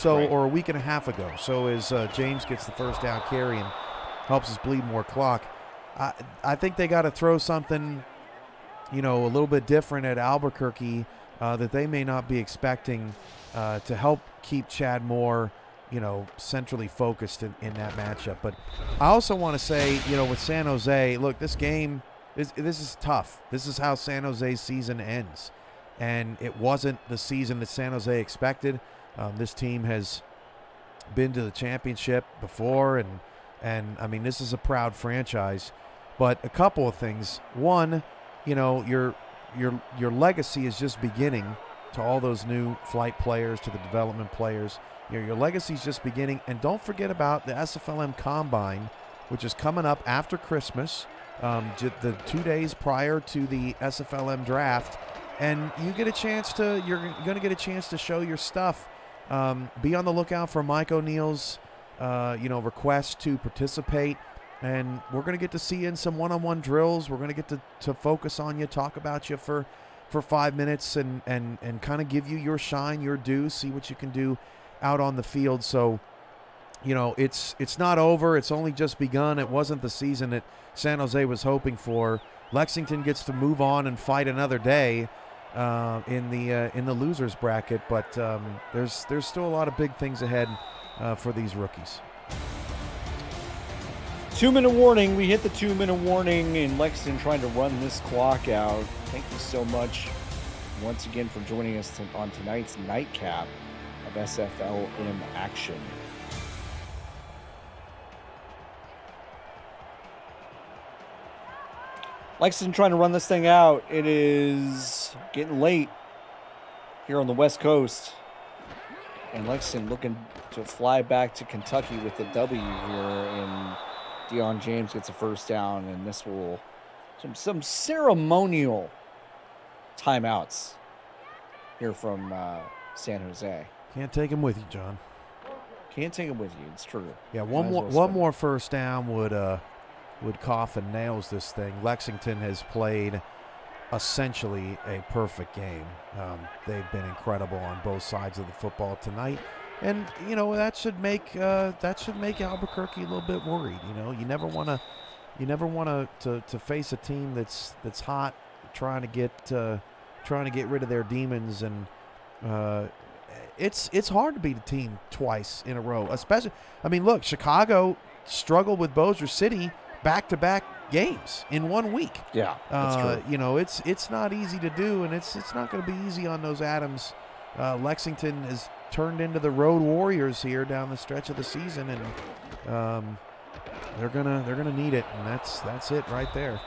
or a week and a half ago. So as James gets the first down carry and helps us bleed more clock, I think they got to throw something, a little bit different at Albuquerque that they may not be expecting to help keep Chad Moore, centrally focused in that matchup. But I also want to say, with San Jose, look, this game, this is tough. This is how San Jose's season ends. And it wasn't the season that San Jose expected. This team has been to the championship before, and I mean, this is a proud franchise. But a couple of things. One, your legacy is just beginning to all those new flight players, to the development players. Your legacy is just beginning. And don't forget about the SFLm Combine, which is coming up after Christmas, the 2 days prior to the SFLm draft. And you're going to get a chance to show your stuff. Be on the lookout for Mike O'Neill's, request to participate. And we're going to get to see you in some one-on-one drills. We're going to get to focus on you, talk about you for 5 minutes and kind of give you your shine, your due, see what you can do out on the field. So, it's not over. It's only just begun. It wasn't the season that San Jose was hoping for. Lexington gets to move on and fight another day in the losers bracket, but there's still a lot of big things ahead for these rookies. 2-minute warning. We hit the 2-minute warning in Lexington, trying to run this clock out. Thank you so much once again for joining us on tonight's nightcap of SFLm action. Lexington trying to run this thing out. It is getting late here on the West Coast. And Lexington looking to fly back to Kentucky with the W here. And Deion James gets a first down. And this will some ceremonial timeouts here from San Jose. Can't take him with you, John. Can't take him with you. It's true. Yeah, one more first down would coffin nails this thing. Lexington has played essentially a perfect game. They've been incredible on both sides of the football tonight, and that should make Albuquerque a little bit worried. You never want to face a team that's hot, trying to get rid of their demons, and It's hard to beat a team twice in a row, especially. I mean, look, Chicago struggled with Bossier City back-to-back games in 1 week. Yeah, that's true. You know, it's not easy to do, and it's not going to be easy on those Adams. Lexington has turned into the road warriors here down the stretch of the season, and they're gonna need it, and that's it right there.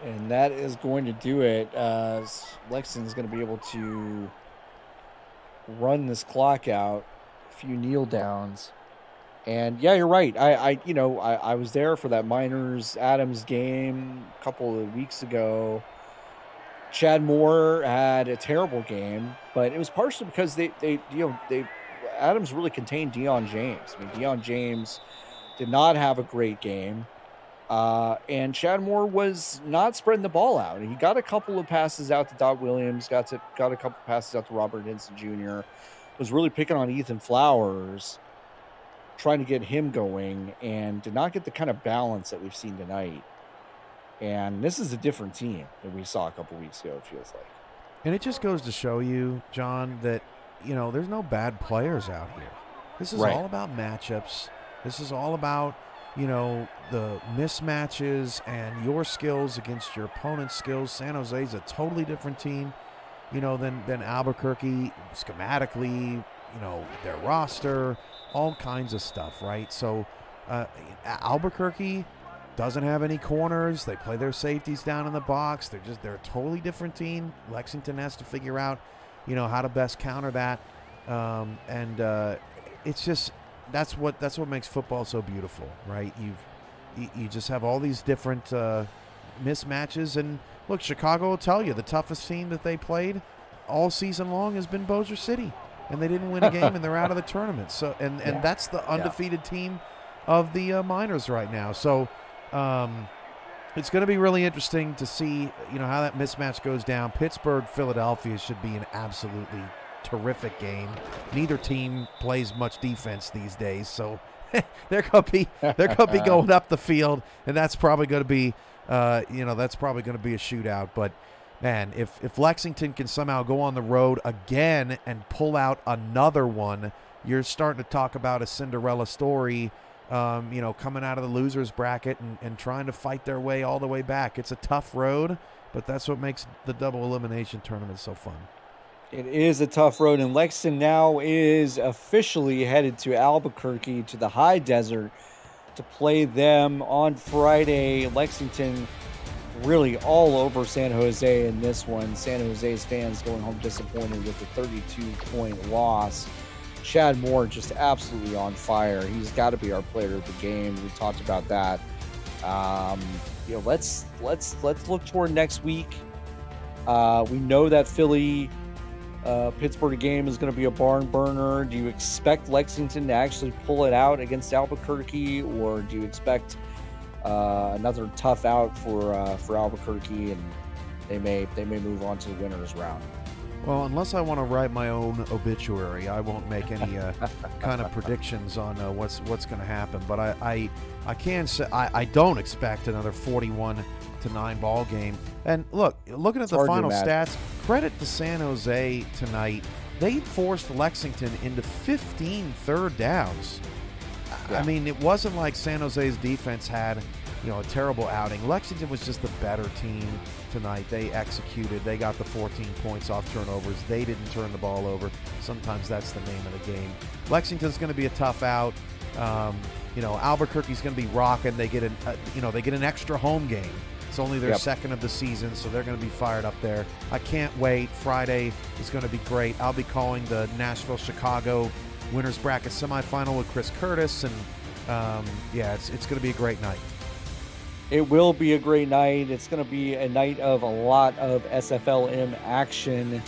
And that is going to do it. Lexington's going to be able to run this clock out. A few kneel downs. And yeah, you're right. I was there for that Miners Adams game a couple of weeks ago. Chad Moore had a terrible game, but it was partially because Adams really contained Deion James. I mean, Deion James did not have a great game. And Chad Moore was not spreading the ball out. He got a couple of passes out to Dot Williams, got a couple of passes out to Robert Hinson Jr., was really picking on Ethan Flowers, trying to get him going, and did not get the kind of balance that we've seen tonight. And this is a different team than we saw a couple weeks ago, it feels like. And it just goes to show you, John, that, there's no bad players out here. This is all about matchups. This is all about the mismatches and your skills against your opponent's skills. San Jose's a totally different team, than Albuquerque schematically, their roster, all kinds of stuff, right? So Albuquerque doesn't have any corners. They play their safeties down in the box. They're a totally different team. Lexington has to figure out, how to best counter that. It's just, that's what makes football so beautiful, right? You just have all these different mismatches, and look, Chicago will tell you the toughest team that they played all season long has been Bossier City, and they didn't win a game, and they're out of the tournament. So, and that's the undefeated team of the Miners right now. So, it's going to be really interesting to see, how that mismatch goes down. Pittsburgh, Philadelphia should be an absolutely terrific game. Neither team plays much defense these days, so they're going to be going up the field, and that's probably going to be a shootout. But man, if Lexington can somehow go on the road again and pull out another one, you're starting to talk about a Cinderella story. Coming out of the losers bracket and trying to fight their way all the way back. It's a tough road, but that's what makes the double elimination tournament so fun. It is a tough road, and Lexington now is officially headed to Albuquerque, to the high desert, to play them on Friday. Lexington really all over San Jose in this one. San Jose's fans going home disappointed with the 32-point loss. Chad Moore just absolutely on fire. He's got to be our player of the game. We talked about that. Let's look toward next week. We know that Philly Pittsburgh game is going to be a barn burner. Do you expect Lexington to actually pull it out against Albuquerque, or do you expect another tough out for Albuquerque, and they may move on to the winners round? Well, unless I want to write my own obituary, I won't make any kind of predictions on what's going to happen. But I can say I don't expect another 41-9 ball game. And looking at the final stats, credit to San Jose tonight. They forced Lexington into 15 third downs. Yeah. I mean, it wasn't like San Jose's defense had a terrible outing. Lexington was just the better team tonight. They executed. They got the 14 points off turnovers. They didn't turn the ball over. Sometimes that's the name of the game. Lexington's going to be a tough out. Albuquerque's going to be rocking. They get an extra home game. It's only their second of the season, so they're going to be fired up there. I can't wait. Friday is going to be great. I'll be calling the Nashville-Chicago winners bracket semifinal with Chris Curtis, and it's going to be a great night. It will be a great night. It's going to be a night of a lot of SFLm action.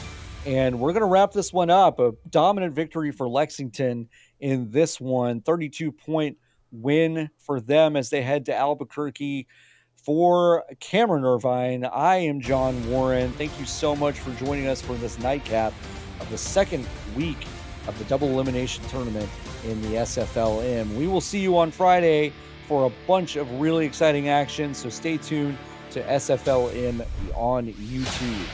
And we're going to wrap this one up. A dominant victory for Lexington in this one. 32-point win for them as they head to Albuquerque. For Cameron Irvine, I am John Warren. Thank you so much for joining us for this nightcap of the second week of the double elimination tournament in the SFLm. We will see you on Friday for a bunch of really exciting action, so stay tuned to SFLm on YouTube.